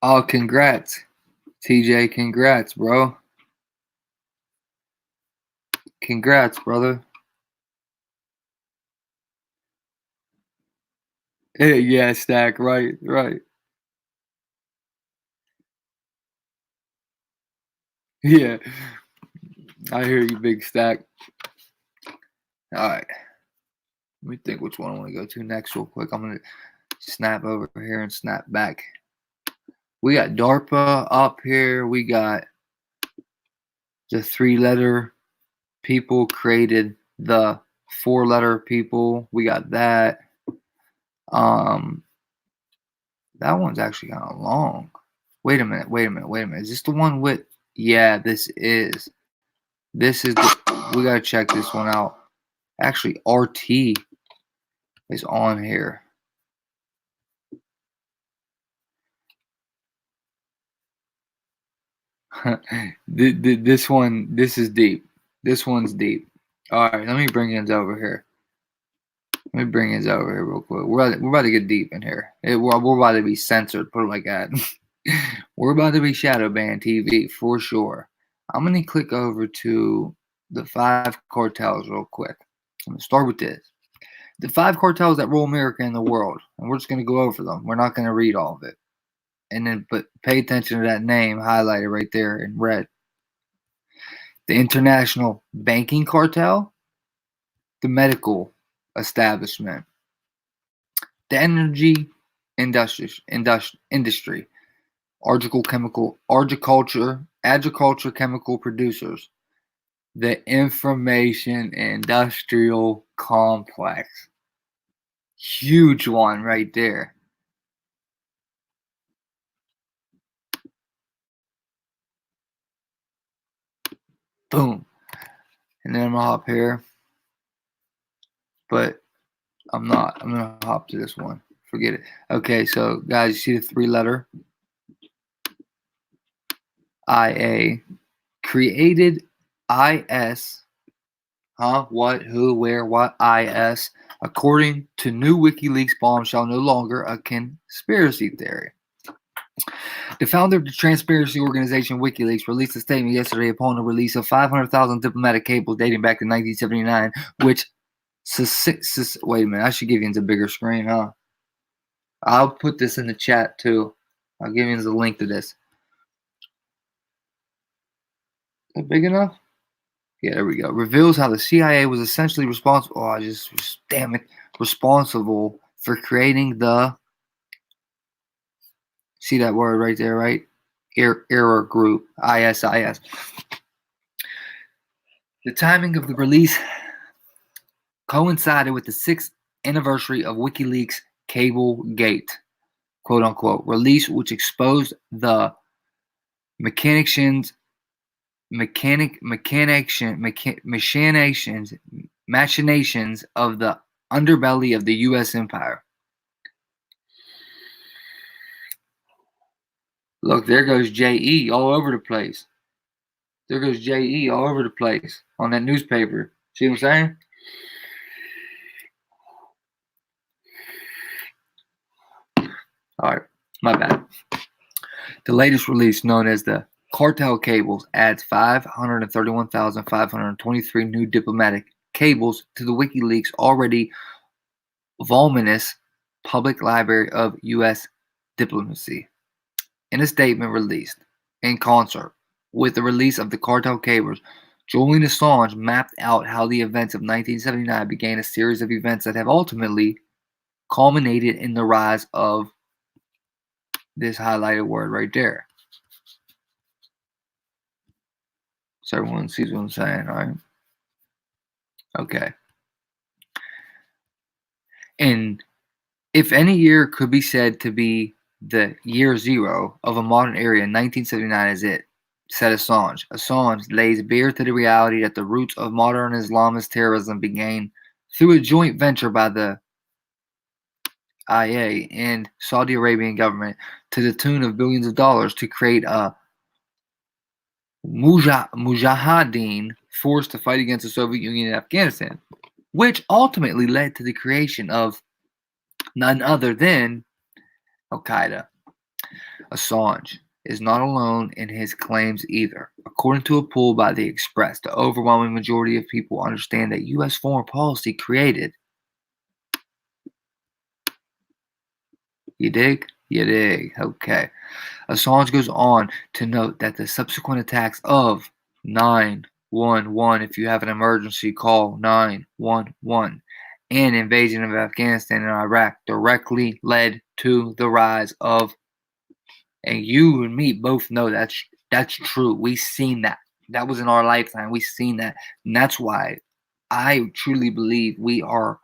Oh, congrats. TJ, congrats, bro. Congrats, brother. Yeah, Stack, right. Yeah, I hear you, Big Stack. All right. Let me think which one I want to go to next real quick. I'm going to snap over here and snap back. We got DARPA up here. We got the 3-letter people created the 4-letter people. We got that. That one's actually kind of long. Wait a minute. Is this the one with? Yeah, this is. This is the, we gotta check this one out. Actually, RT is on here. This one, this is deep. This one's deep. All right, let me bring it over here. Let me bring it over here real quick. We're about to get deep in here. We're about to be censored. Put it like that. We're about to be shadow banned TV for sure. I'm gonna click over to the 5 cartels real quick. I'm gonna start with this. The 5 cartels that rule America and the world, and we're just gonna go over them. We're not gonna read all of it. And then, but pay attention to that name highlighted right there in red. The International Banking Cartel, the Medical Establishment, the Energy Industry, agriculture chemical producers, the Information Industrial Complex. Huge one right there. Boom. And then I'm gonna hop here. But I'm not. I'm gonna hop to this one. Forget it. Okay, so guys, you see the 3-letter IA created IS. What? Who? Where? What? IS. According to new WikiLeaks bombshell, no longer a conspiracy theory. The founder of the transparency organization WikiLeaks released a statement yesterday upon the release of 500,000 diplomatic cables dating back to 1979, which wait a minute, I should give you into a bigger screen, huh? I'll put this in the chat too. I'll give you the link to this. Is that big enough? Yeah, there we go. Reveals how the CIA was essentially responsible. Oh, damn it, responsible for creating the. See that word right there, right? Error group, ISIS. The timing of the release coincided with the 6th anniversary of WikiLeaks Cablegate, quote unquote, release, which exposed the machinations of the underbelly of the U.S. empire. Look, there goes J.E. all over the place. There goes J.E. all over the place on that newspaper. See what I'm saying? All right, my bad. The latest release, known as the Cartel Cables, adds 531,523 new diplomatic cables to the WikiLeaks already voluminous public library of U.S. diplomacy. In a statement released in concert with the release of the Cartel Cables, Julian Assange mapped out how the events of 1979 began a series of events that have ultimately culminated in the rise of this highlighted word right there. So everyone sees what I'm saying, all right? Okay. And if any year could be said to be the year zero of a modern era, 1979 is it, said Assange. Assange lays bare to the reality that the roots of modern Islamist terrorism began through a joint venture by the IA and Saudi Arabian government to the tune of billions of dollars to create a mujahideen force to fight against the Soviet Union and Afghanistan, which ultimately led to the creation of none other than Al-Qaeda. Assange is not alone in his claims either. According to a poll by The Express, the overwhelming majority of people understand that U.S. foreign policy created. You dig? You dig. Okay. Assange goes on to note that the subsequent attacks of 911, if you have an emergency, call 911, and invasion of Afghanistan and Iraq directly led to the rise of, and you and me both know that's true. We've seen that. That was in our lifetime. We've seen that. And that's why I truly believe we are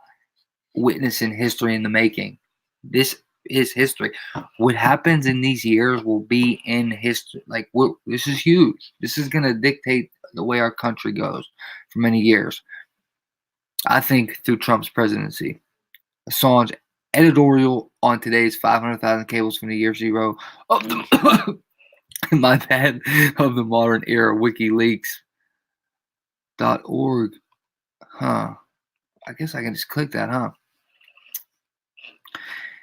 witnessing history in the making. This is history. What happens in these years will be in history. Like, this is huge. This is going to dictate the way our country goes for many years. I think through Trump's presidency. Assange editorial on today's 500,000 cables from the year zero of the my bad, of the modern era, WikiLeaks.org. I guess I can just click that, huh?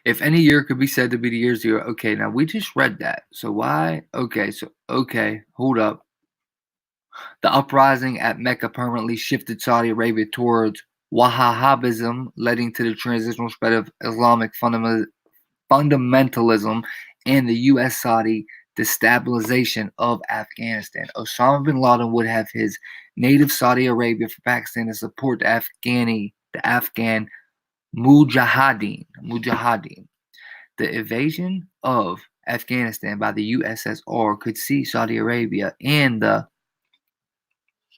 If any year could be said to be the year zero. Okay, now we just read that. So why? Okay, hold up. The uprising at Mecca permanently shifted Saudi Arabia towards Wahhabism, leading to the transitional spread of Islamic fundamentalism and the U.S.-Saudi destabilization of Afghanistan. Osama bin Laden would have his native Saudi Arabia for Pakistan to support the Afghan Mujahideen. The invasion of Afghanistan by the USSR could see Saudi Arabia and the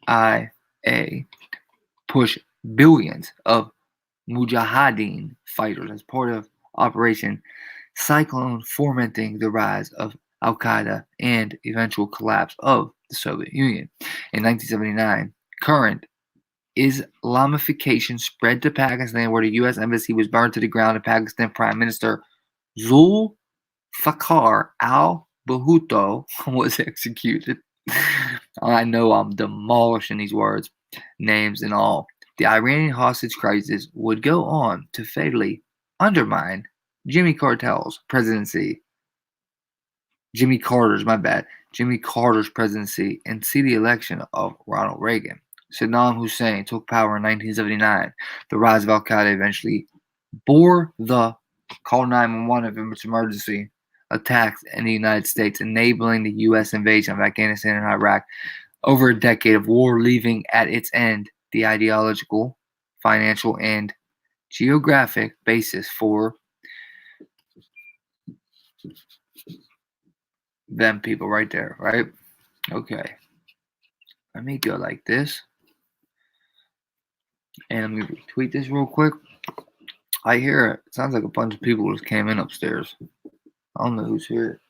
IA push billions of Mujahideen fighters as part of Operation Cyclone, fomenting the rise of Al-Qaeda and eventual collapse of the Soviet Union. In 1979, current Islamification spread to Pakistan, where the U.S. embassy was burned to the ground and Pakistan Prime Minister Zulfikar al-Bhutto was executed. I know I'm demolishing these names and all. The Iranian hostage crisis would go on to fatally undermine Jimmy Carter's presidency and see the election of Ronald Reagan. Saddam Hussein took power in 1979. The rise of Al-Qaeda eventually bore the Call 911 if it's emergency. Attacks in the United States, enabling the U.S. invasion of Afghanistan and Iraq. Over a decade of war, leaving at its end the ideological, financial, and geographic basis for them people right there, right? Okay. Let me go like this. And let me retweet this real quick. I hear it. It sounds like a bunch of people just came in upstairs. I don't know who's here.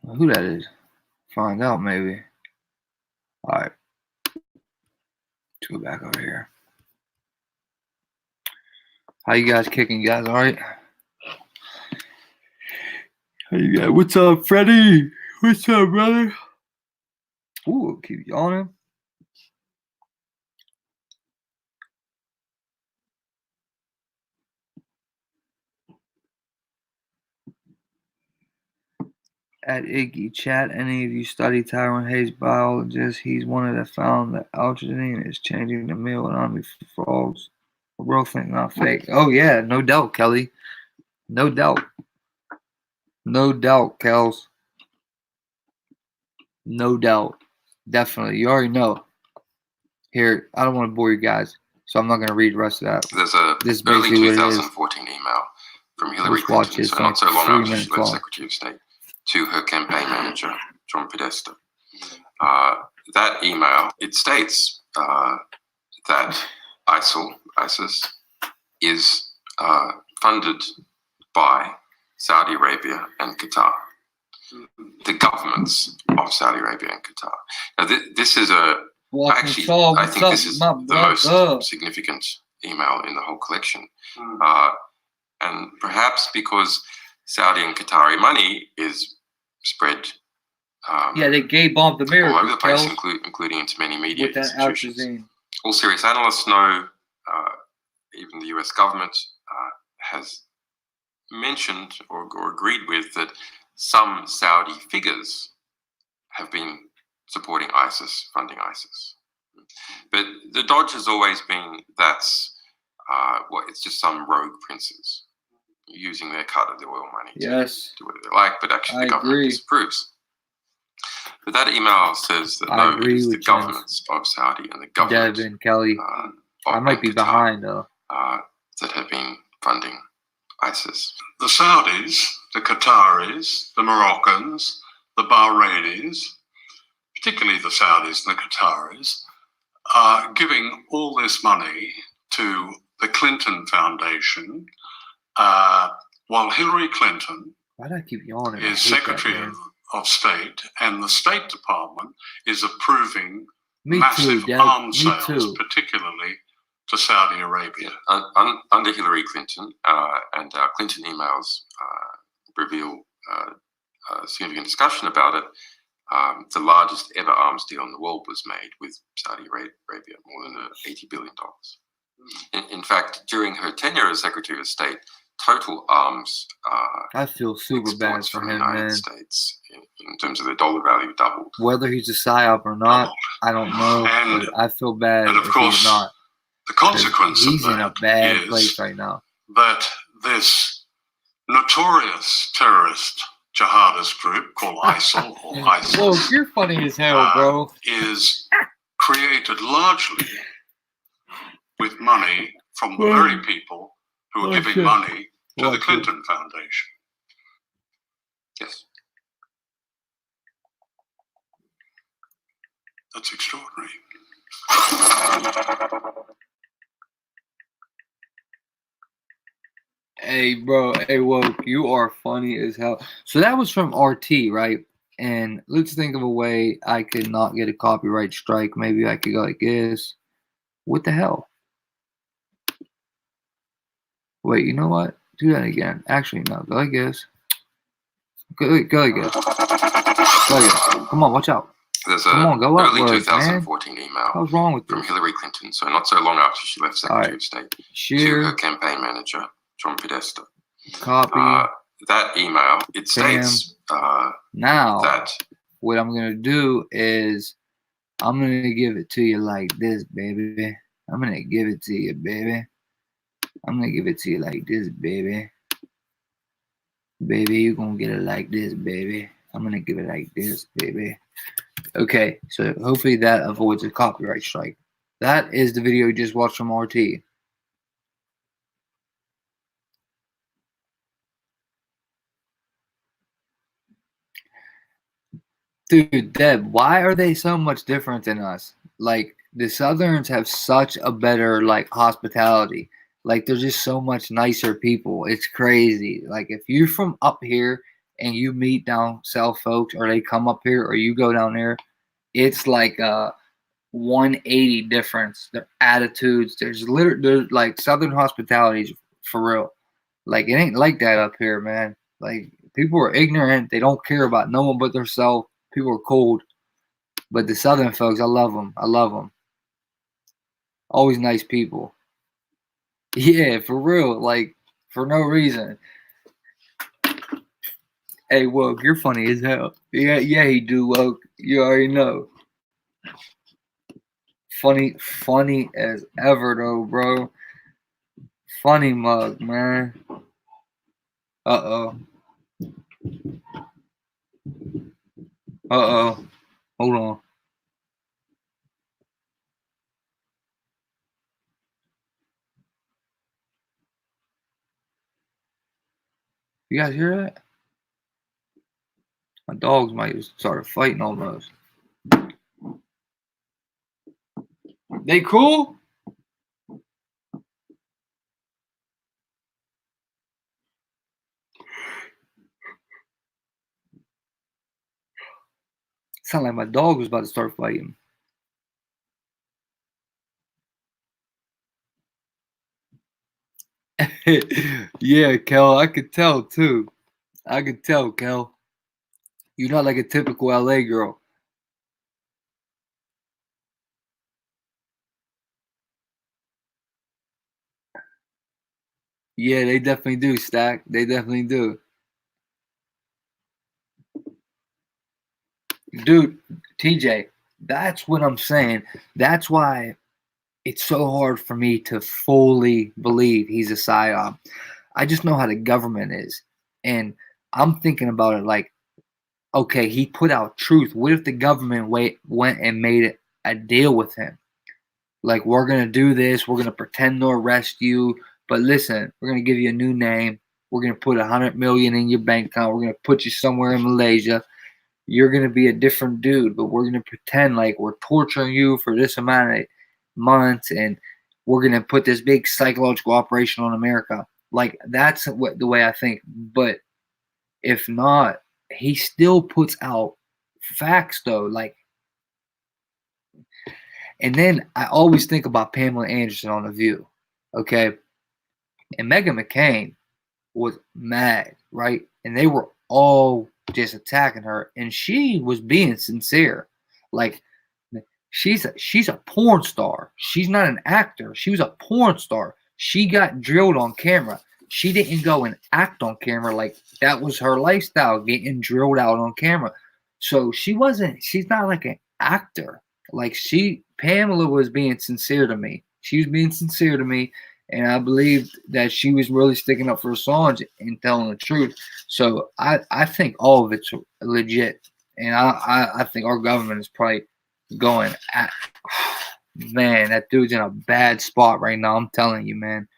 Who that is? Find out maybe. Alright. Let's go back over here. How you guys kicking, guys? Alright? How you guys? What's up, Freddie? What's up, brother? Ooh, keep yawning. At Iggy chat, any of you study Tyrone Hayes biologist? He's one of that found that alginine is changing the meal economy for frogs. Real thing, not fake. Oh yeah, no doubt, Kelly. No doubt. No doubt, Kels. No doubt. Definitely. You already know. Here, I don't want to bore you guys, so I'm not going to read the rest of that. There's a This is early basically 2014 email from Hillary Clinton, so not so long after she left Secretary of State, to her campaign manager, John Podesta. That email, it states that ISIS, is funded by Saudi Arabia and Qatar, the governments of Saudi Arabia and Qatar. Now, this is a actually, I think this is the most significant email in the whole collection, and perhaps because Saudi and Qatari money is spread. Yeah, they gay bombed America all over the place, including into many media with that institutions. All serious analysts know, even the US government has mentioned or agreed with that some Saudi figures have been supporting ISIS, funding ISIS. But the dodge has always been that's it's just some rogue princes using their cut of the oil money to do whatever they like, but actually the government disapproves. But that email says that no, it is the governments of Saudi and the government Devin, Kelly. I might be behind though. That have been funding ISIS. The Saudis, the Qataris, the Moroccans, the Bahrainis, particularly the Saudis and the Qataris, are giving all this money to the Clinton Foundation, while Hillary Clinton is Secretary of State, and the State Department is approving massive arms sales, particularly to Saudi Arabia. Under Hillary Clinton, and Clinton emails reveal significant discussion about it. The largest ever arms deal in the world was made with Saudi Arabia, more than $80 billion. In fact, during her tenure as Secretary of State, total arms I feel super bad for him, the United States in terms of their dollar value doubled. Whether he's a psyop or not, I don't know. But I feel bad and of course, he's not. The consequence he's of in a bad place right now. That this notorious terrorist jihadist group called ISIL or ISIS, Whoa, you're funny as hell, bro. Is created largely with money from the very people who are giving money to the Clinton Foundation. Yes. That's extraordinary. Hey, bro. Hey, Woke, you are funny as hell. So that was from RT, right? And let's think of a way I could not get a copyright strike. Maybe I could go like this. What the hell? Wait, you know what? Do that again. Actually, no. Go like this. Go like this. Go like this. Come on, watch out. There's Come on, go early upwards, 2014 man. email What's wrong with from this? Hillary Clinton, so not so long after she left Secretary of State, to her campaign manager, John Podesta. Copy. That email, it states now that what I'm going to do is I'm going to give it to you like this, baby. I'm gonna give it to you, baby. I'm gonna give it to you like this, baby. Baby, you're gonna get it like this, baby. I'm gonna give it like this, baby. Okay, so hopefully that avoids a copyright strike. That is the video you just watched from RT. Dude, Deb, why are they so much different than us? Like, the Southerns have such a better, like, hospitality. Like, they're just so much nicer people. It's crazy. Like, if you're from up here and you meet down south folks, or they come up here, or you go down there, it's like a 180 difference. Their attitudes, there's like, Southern hospitality for real. Like, it ain't like that up here, man. Like, people are ignorant. They don't care about no one but themselves. People are cold. But the Southern folks, I love them. I love them. Always nice people. Yeah, for real. Like, for no reason. Hey, Woke, you're funny as hell. Yeah, he do, Woke. You already know. Funny as ever, though, bro. Funny mug, man. Uh-oh. Uh-oh. Hold on. You guys hear that? My dogs might have started fighting almost. They cool? Sound like my dog was about to start fighting. Yeah, Kel, I could tell too. I could tell, Kel. You're not like a typical LA girl. Yeah, they definitely do, Stack. They definitely do. Dude, TJ, that's what I'm saying. That's why it's so hard for me to fully believe he's a psyop. I just know how the government is. And I'm thinking about it like, okay, he put out truth. What if the government went and made a deal with him? Like, we're going to do this. We're going to pretend to arrest you. But listen, we're going to give you a new name. We're going to put $100 million in your bank account. We're going to put you somewhere in Malaysia. You're going to be a different dude, but we're going to pretend like we're torturing you for this amount of months, and we're going to put this big psychological operation on America. Like, that's the way I think. But if not, he still puts out facts, though. Like, and then I always think about Pamela Anderson on The View, okay? And Meghan McCain was mad, right? And they were all just attacking her, and she was being sincere. Like, she's a porn star. She's not an actor. She was a porn star. She got drilled on camera. She didn't go and act on camera. Like, that was her lifestyle, getting drilled out on camera. So she's not like an actor. Like, Pamela was being sincere to me. She was being sincere to me, and I believed that she was really sticking up for Assange and telling the truth. So I think all of it's legit. And I think our government is probably going at, man, that dude's in a bad spot right now. I'm telling you, man.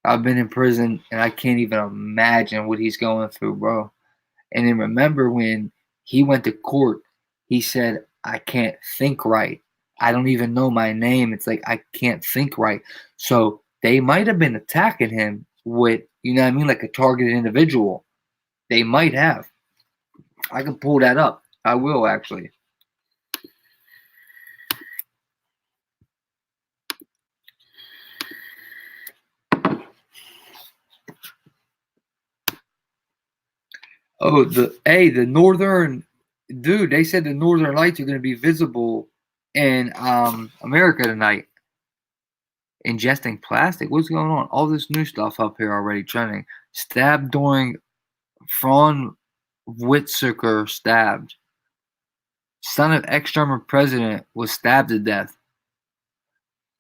I've been in prison, and I can't even imagine what he's going through, bro. And then remember when he went to court, he said, I can't think right. I don't even know my name. It's like, I can't think right. So they might have been attacking him with, you know what I mean, like a targeted individual. They might have. I can pull that up. I will, actually. Oh, the northern, dude, they said the northern lights are going to be visible in America tonight. Ingesting plastic? What's going on? All this new stuff up here already trending. Stabbed during Fraun Weizsäcker stabbed. Son of ex-German president was stabbed to death.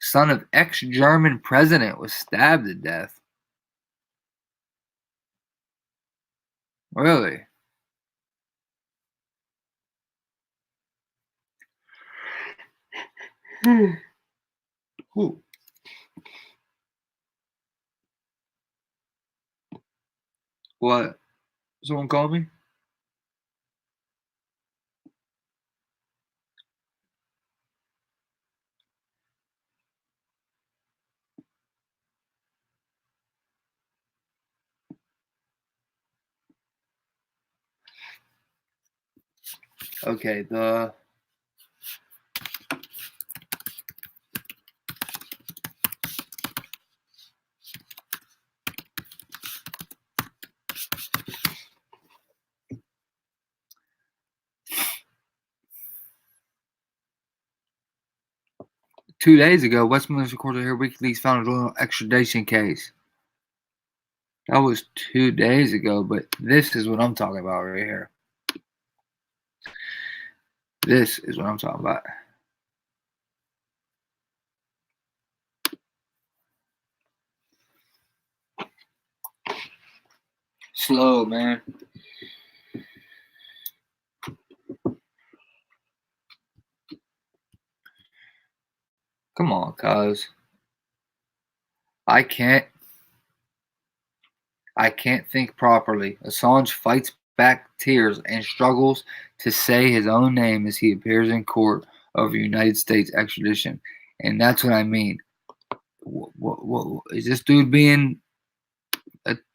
Son of ex-German president was stabbed to death. Really? Ooh. What? Someone called me? Okay, 2 days ago, Westminster Court of WikiLeaks found a royal extradition case. That was 2 days ago, but this is what I'm talking about right here. This is what I'm talking about. Slow, man. Come on, cuz. I can't think properly. Assange fights back tears and struggles to say his own name as he appears in court over United States extradition. And that's what I mean. What is this dude being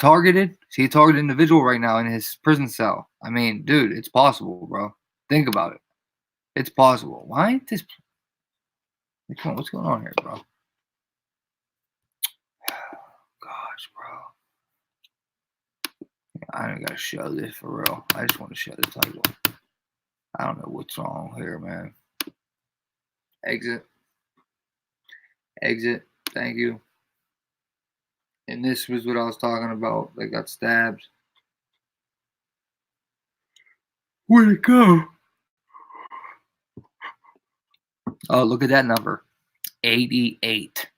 targeted? Is he a targeted individual right now in his prison cell? I mean, dude, it's possible, bro. Think about it. It's possible. Why ain't this? What's going on here, bro? Gosh, bro. I don't gotta show this for real. I just want to show the title. I don't know what's wrong here, man. Exit. Exit. Thank you. And this was what I was talking about. They got stabbed. Where'd it go? Oh, look at that number. 88.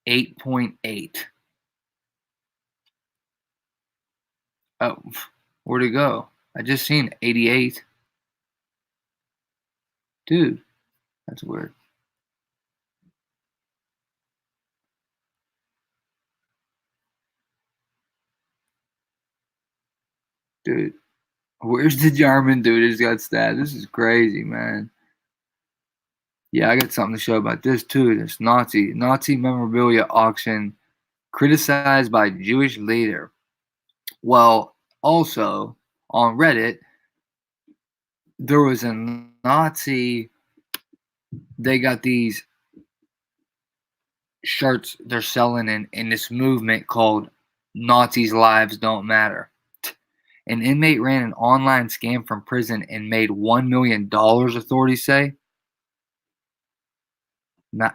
8.8. Oh, where'd it go? I just seen 88. Dude, that's weird. Dude, where's the German dude who's got stabbed? This is crazy, man. Yeah, I got something to show about this too. This Nazi memorabilia auction criticized by Jewish leader. Well, also on Reddit, there was a Nazi. They got these shirts they're selling in this movement called Nazis' Lives Don't Matter. An inmate ran an online scam from prison and made $1 million, authorities say.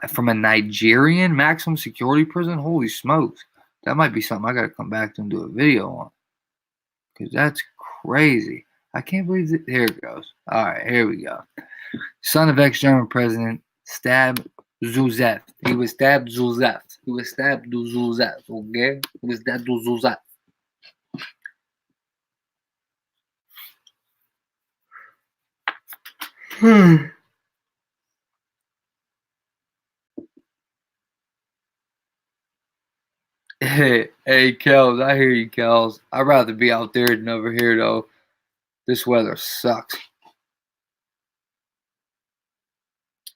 From a Nigerian maximum security prison? Holy smokes. That might be something I got to come back to and do a video on. Because that's crazy. I can't believe it. Here it goes. All right, here we go. Son of ex-German president stabbed Zuzef. He was stabbed Zuzef. He was stabbed Zuzef. Okay? He was stabbed Zuzef. Hey, Kels, I hear you, Kels. I'd rather be out there than over here, though. This weather sucks.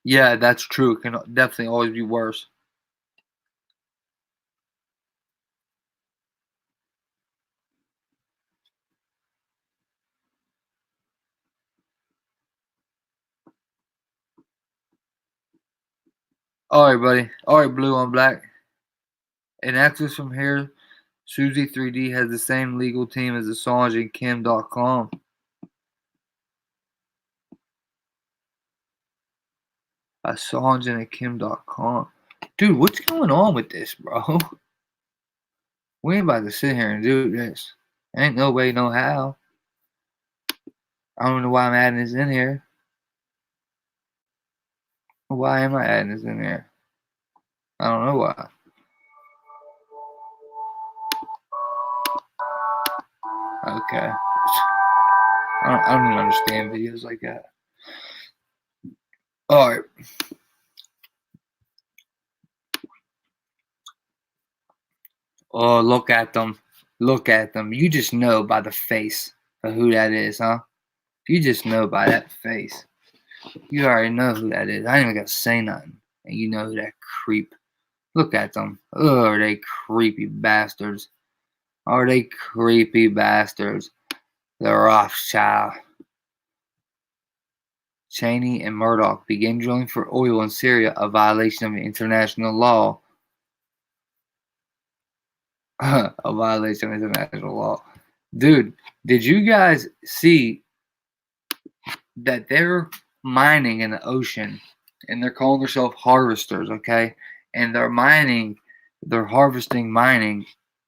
Yeah, that's true. It can definitely always be worse. All right, buddy. All right, blue on black. In access from here, Susie 3D has the same legal team as Assange and Kim.com. Assange and Kim.com. Dude, what's going on with this, bro? We ain't about to sit here and do this. Ain't no way, no how. I don't know why I'm adding this in here. Why am I adding this in here? I don't know why. Okay. I don't even understand videos like that. All right. Oh, look at them. Look at them. You just know by the face of who that is, huh? You just know by that face. You already know who that is. I ain't even got to say nothing. And you know who that creep. Look at them. Oh, are they creepy bastards. Are they creepy bastards. The Rothschild. Cheney and Murdoch begin drilling for oil in Syria, a violation of international law. A violation of international law. Dude, did you guys see that they're mining in the ocean and they're calling themselves harvesters, okay? And they're harvesting mining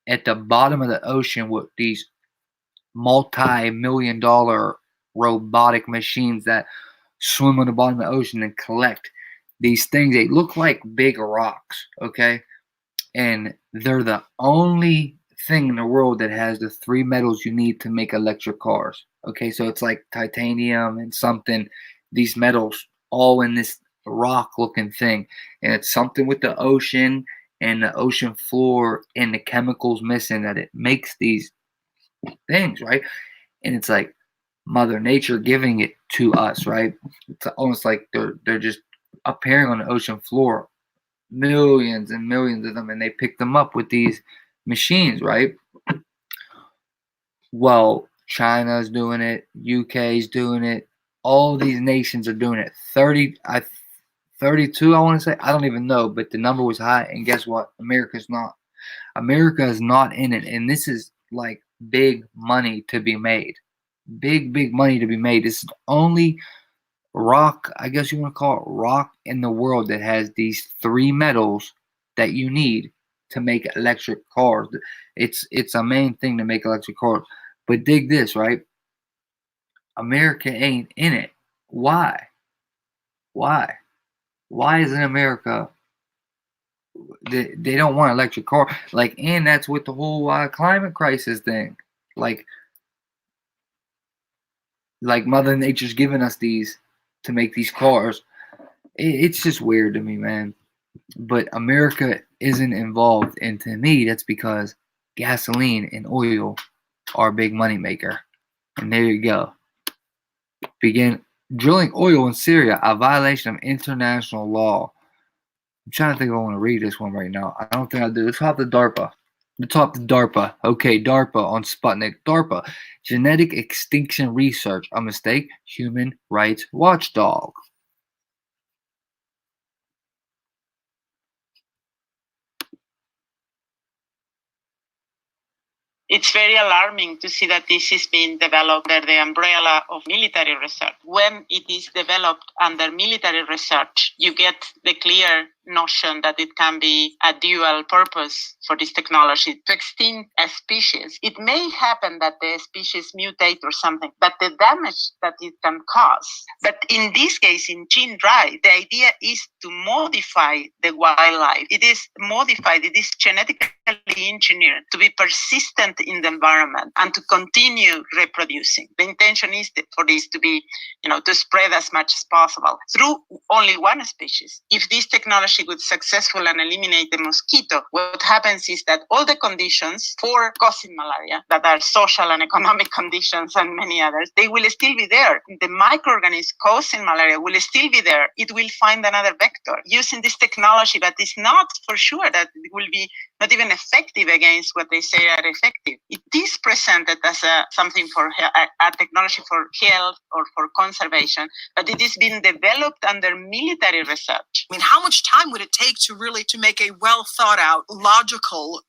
at the bottom of the ocean with these multi-million-dollar robotic machines that swim on the bottom of the ocean and collect these things. They look like big rocks, okay? And they're the only thing in the world that has the 3 metals you need to make electric cars. Okay, so it's like titanium and something, these metals all in this rock looking thing. And it's something with the ocean and the ocean floor and the chemicals missing that it makes these things, right? And it's like Mother Nature giving it to us, right? It's almost like they're just appearing on the ocean floor. Millions and millions of them, and they pick them up with these machines, right? Well, China's doing it, UK's doing it, all these nations are doing it. 32, I want to say, I don't even know, but the number was high, and guess what? America's not. America is not in it, and this is like big money to be made. Big money to be made. This is the only rock, I guess you want to call it rock in the world that has these 3 metals that you need to make electric cars. It's a main thing to make electric cars. But dig this, right? America ain't in it. Why? Why isn't America? They don't want electric car. Like, and that's with the whole climate crisis thing. Like Mother Nature's giving us these to make these cars. It's just weird to me, man. But America isn't involved, and to me, that's because gasoline and oil are a big money maker. And there you go. Begin drilling oil in Syria, a violation of international law. I'm trying to think if I want to read this one right now. I don't think I do. Let's hop to DARPA. Let's hop to DARPA. Okay, DARPA on Sputnik. DARPA, genetic extinction research, a mistake, human rights watchdog. It's very alarming to see that this is being developed under the umbrella of military research. When it is developed under military research, you get the clear notion that it can be a dual purpose for this technology to extinct a species. It may happen that the species mutate or something, but the damage that it can cause. But in this case, in gene drive, the idea is to modify the wildlife. It is modified, it is genetically engineered to be persistent in the environment and to continue reproducing. The intention is for this to be, to spread as much as possible through only one species. If this technology would successful and eliminate the mosquito, what happens is that all the conditions for causing malaria, that are social and economic conditions and many others, they will still be there. The microorganism causing malaria will still be there. It will find another vector using this technology, but it's not for sure that it will be not even effective against what they say are effective. It is presented as something for a technology for health or for conservation, but it is being developed under military research. I mean, how much time would it take to make a well thought out, logical,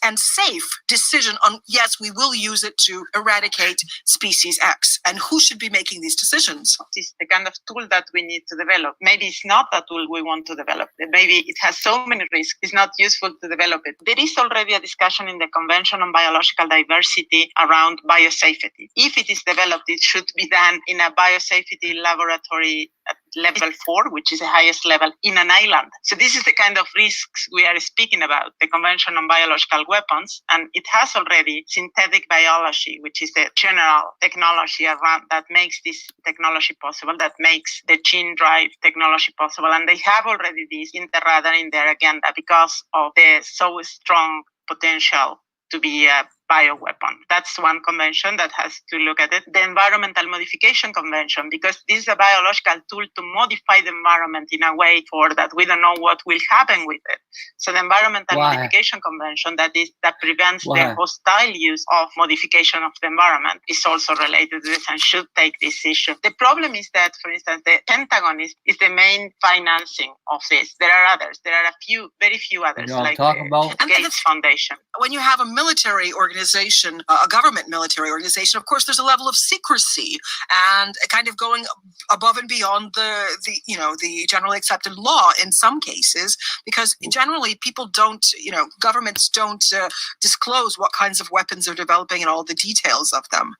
and safe decision on, yes, we will use it to eradicate species X? And who should be making these decisions? It's the kind of tool that we need to develop. Maybe it's not a tool we want to develop. Maybe it has so many risks, it's not useful to develop it. There is already a discussion in the Convention on Biological Diversity around biosafety. If it is developed, it should be done in a biosafety laboratory level 4, which is the highest level in an island. So this is the kind of risks we are speaking about, the Convention on Biological Weapons, and it has already synthetic biology, which is the general technology around that makes this technology possible, that makes the gene drive technology possible. And they have already this in the radar in their agenda because of the so strong potential to be a bioweapon. That's one convention that has to look at it. The Environmental Modification Convention, because this is a biological tool to modify the environment in a way for that we don't know what will happen with it. So the Environmental Modification Convention that prevents the hostile use of modification of the environment is also related to this and should take this issue. The problem is that, for instance, the Pentagon is the main financing of this. There are others. There are very few others, like the Gates Foundation. When you have a military organization, a government military organization, of course, there's a level of secrecy and kind of going above and beyond the generally accepted law in some cases, because generally people don't, governments don't disclose what kinds of weapons they're developing and all the details of them.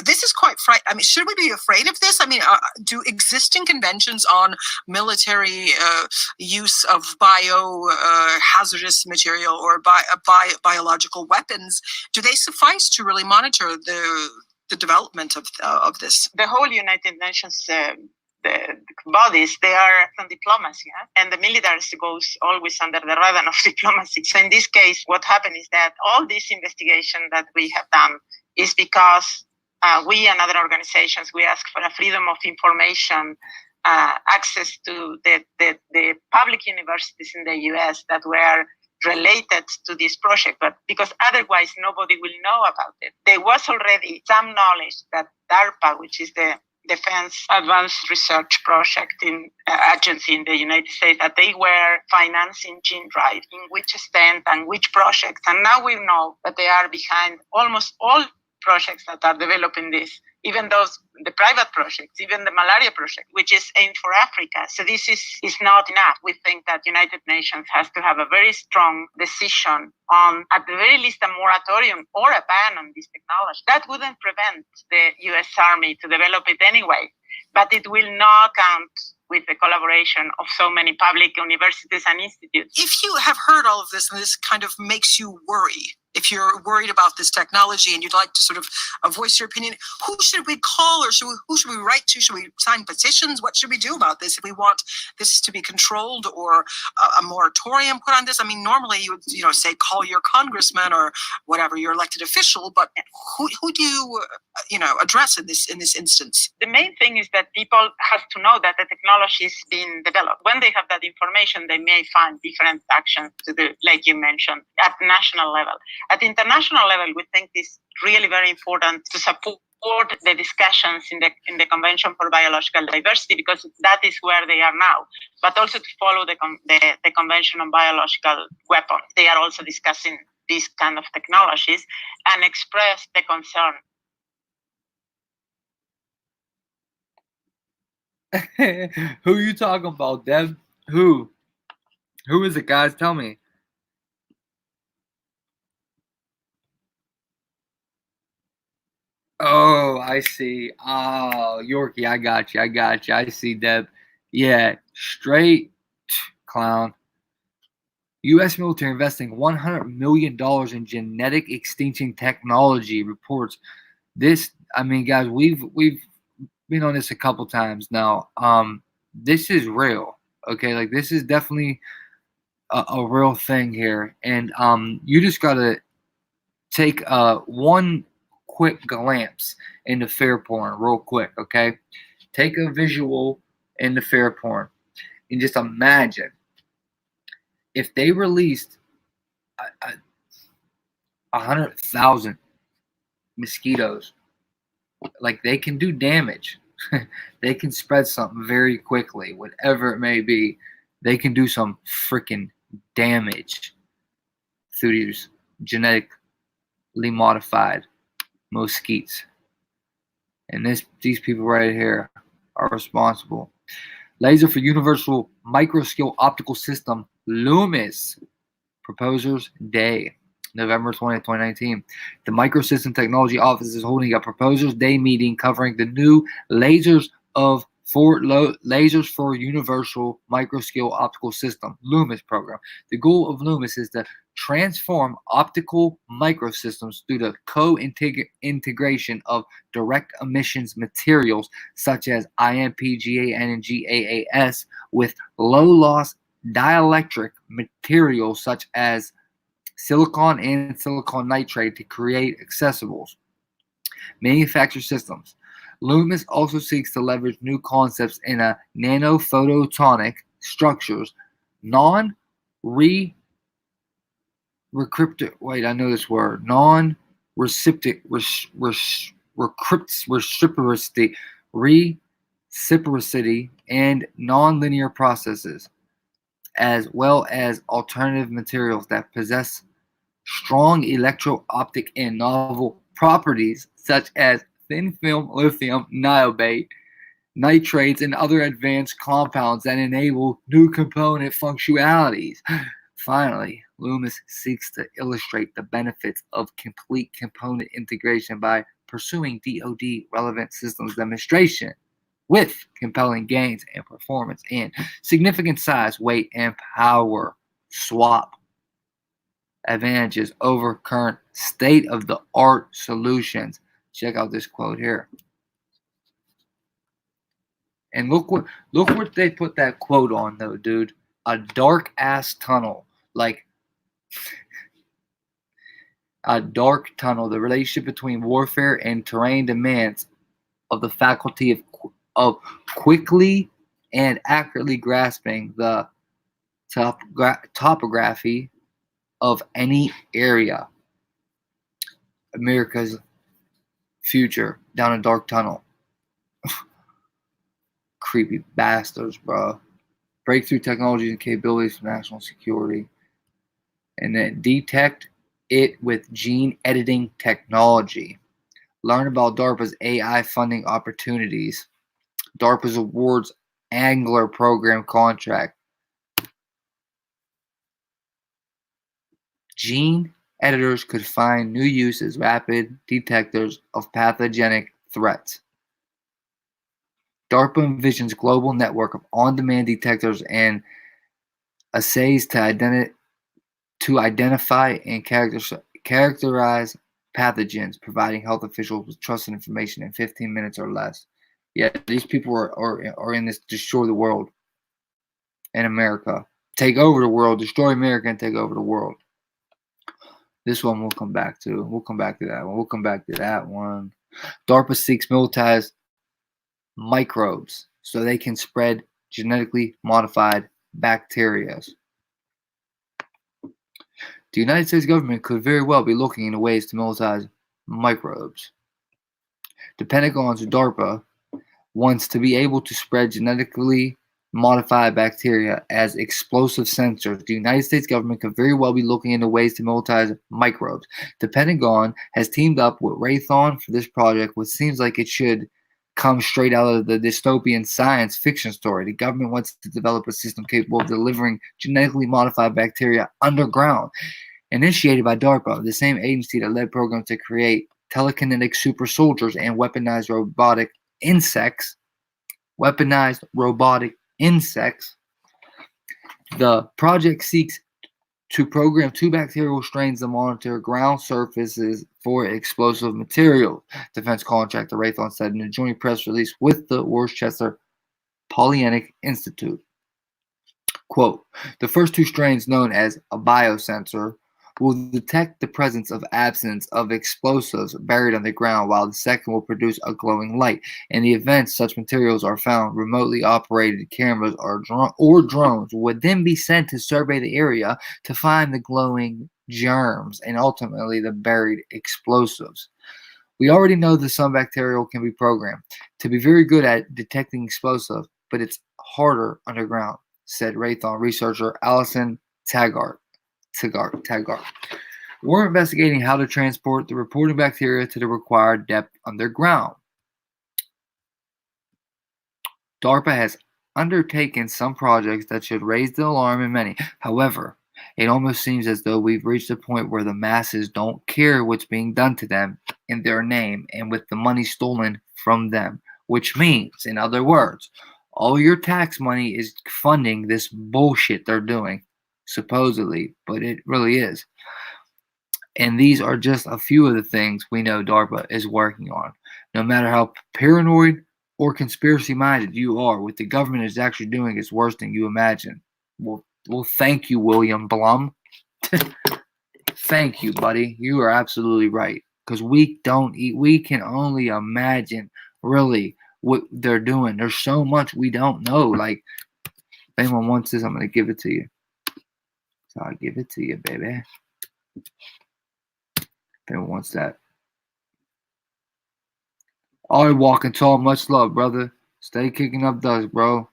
This is quite frightening. I mean, should we be afraid of this? I mean, do existing conventions on military use of hazardous material or biological weapons, do they suffice to really monitor the development of this? The whole United Nations the bodies, they are on diplomacy, and the military goes always under the radar of diplomacy. So in this case, what happened is that all this investigation that we have done is because we and other organizations, we ask for a freedom of information, access to the public universities in the US that were related to this project, but because otherwise nobody will know about it. There was already some knowledge that DARPA, which is the Defense Advanced Research Project agency in the United States, that they were financing gene drive, in which extent and which projects. And now we know that they are behind almost all projects that are developing this, even the private projects, even the malaria project, which is aimed for Africa. So this is not enough. We think that United Nations has to have a very strong decision on, at the very least, a moratorium or a ban on this technology. That wouldn't prevent the US Army to develop it anyway, but it will not count with the collaboration of so many public universities and institutes. If you have heard all of this and this kind of makes you worry, if you're worried about this technology and you'd like to sort of voice your opinion, who should we call, or who should we write to? Should we sign petitions? What should we do about this if we want this to be controlled or a moratorium put on this? I mean, normally you would say call your congressman or whatever, your elected official, but who do you address in this instance? The main thing is that people have to know that the technology is being developed. When they have that information, they may find different actions to do, like you mentioned, at national level. At the international level, we think it's really very important to support the discussions in the Convention for Biological Diversity, because that is where they are now, but also to follow the Convention on Biological Weapons. They are also discussing these kind of technologies and express the concern. Who are you talking about, Deb? Who is it, guys? Tell me. Oh, I see. Oh, Yorkie, I got you. I see, Deb. Yeah, straight clown. U.S. military investing $100 million in genetic extinction technology, reports. This, I mean, guys, we've been on this a couple times now. This is real, okay? Like, this is definitely a real thing here. And you just got to take one quick glance into fair porn real quick, okay? Take a visual into fair porn and just imagine if they released 100,000 mosquitoes, like, they can do damage. They can spread something very quickly, whatever it may be. They can do some freaking damage through these genetically modified mosquitoes. And these people right here are responsible. Laser for Universal Microscale Optical System, Loomis, Proposers Day, November 20th, 2019. The Microsystem Technology Office is holding a Proposers Day meeting covering the new lasers of Lasers for Universal Microscale Optical System, LUMIS program. The goal of LUMIS is to transform optical microsystems through the co-integration of direct emissions materials such as IMP, GAN, and GAAS with low-loss dielectric materials such as silicon and silicon nitride to create accessibles. Manufacture systems. LUMIS also seeks to leverage new concepts in a nanophotonic structures, non-reciprocity, and non-linear processes, as well as alternative materials that possess strong electro-optic and novel properties such as thin film lithium niobate, nitrates, and other advanced compounds that enable new component functionalities. Finally, LUMIS seeks to illustrate the benefits of complete component integration by pursuing DoD relevant systems demonstration with compelling gains in performance and significant size, weight, and power swap advantages over current state-of-the-art solutions. Check out this quote here. And look what they put that quote on though, dude. A dark ass tunnel. Like a dark tunnel. The relationship between warfare and terrain demands of the faculty of quickly and accurately grasping the topography of any area. America's future down a dark tunnel. Creepy bastards, bro. Breakthrough technologies and capabilities for national security. And then detect it with gene editing technology. Learn about DARPA's AI funding opportunities. DARPA's awards Angler program contract. Gene editors could find new uses, rapid detectors of pathogenic threats. DARPA envisions global network of on-demand detectors and assays to identify and characterize pathogens, providing health officials with trusted information in 15 minutes or less. Yeah, these people are in this destroy the world in America. Take over the world, destroy America, and take over the world. This one we'll come back to. We'll come back to that one. We'll come back to that one. DARPA seeks militarized microbes so they can spread genetically modified bacteria. The United States government could very well be looking into ways to militarize microbes. The Pentagon's DARPA wants to be able to spread genetically modified bacteria as explosive sensors. The United States government could very well be looking into ways to militarize microbes. The Pentagon has teamed up with Raytheon for this project, which seems like it should come straight out of the dystopian science fiction story. The government wants to develop a system capable of delivering genetically modified bacteria underground. Initiated by DARPA, the same agency that led programs to create telekinetic super soldiers and weaponized robotic insects. The project seeks to program 2 bacterial strains to monitor ground surfaces for explosive materials. Defense contractor Raytheon said in a joint press release with the Worcester Polyanic Institute. Quote, the first 2 strains, known as a biosensor, will detect the presence of absence of explosives buried underground, while the second will produce a glowing light. In the event such materials are found, remotely operated cameras or drones would then be sent to survey the area to find the glowing germs and ultimately the buried explosives. We already know that some bacterial can be programmed to be very good at detecting explosives, but it's harder underground, said Raytheon researcher Allison Taggart. We're investigating how to transport the reported bacteria to the required depth underground. DARPA has undertaken some projects that should raise the alarm in many. However, it almost seems as though we've reached a point where the masses don't care what's being done to them in their name and with the money stolen from them. which means, in other words, all your tax money is funding this bullshit they're doing, supposedly, but it really is. And these are just a few of the things we know DARPA is working on. No matter how paranoid or conspiracy-minded you are, what the government is actually doing is worse than you imagine. Well, thank you, William Blum. Thank you, buddy. You are absolutely right. Because we can only imagine, really, what they're doing. There's so much we don't know. Like, if anyone wants this, I'm going to give it to you. So I'll give it to you, baby. If anyone wants that. All right, walking tall, much love, brother. Stay kicking up dust, bro.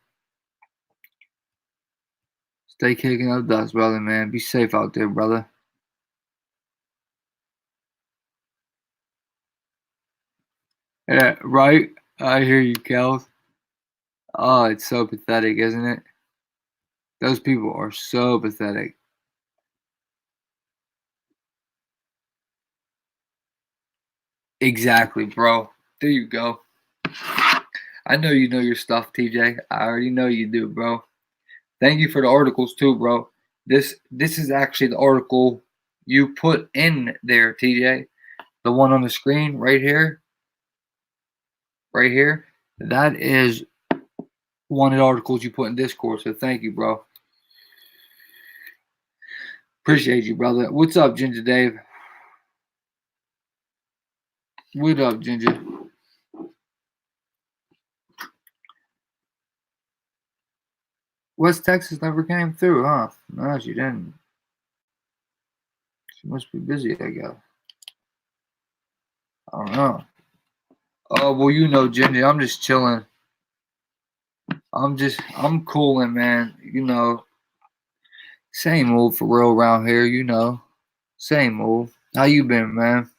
Stay kicking up dust, brother, man. Be safe out there, brother. Yeah, right? I hear you, Kels. Oh, it's so pathetic, isn't it? Those people are so pathetic. Exactly, bro. There you go. I know you know your stuff, TJ. I already know you do, bro. Thank you for the articles too, bro. This is actually the article you put in there, TJ. The one on the screen right here. Right here. That is one of the articles you put in Discord. So thank you, bro. Appreciate you, brother. What's up, Ginger Dave? What up, Ginger? West Texas never came through, huh? No, she didn't. She must be busy, I guess. I don't know. Oh, well, you know, Ginger, I'm just chilling. I'm cooling, man. You know, same old for real around here, you know. Same old. How you been, man?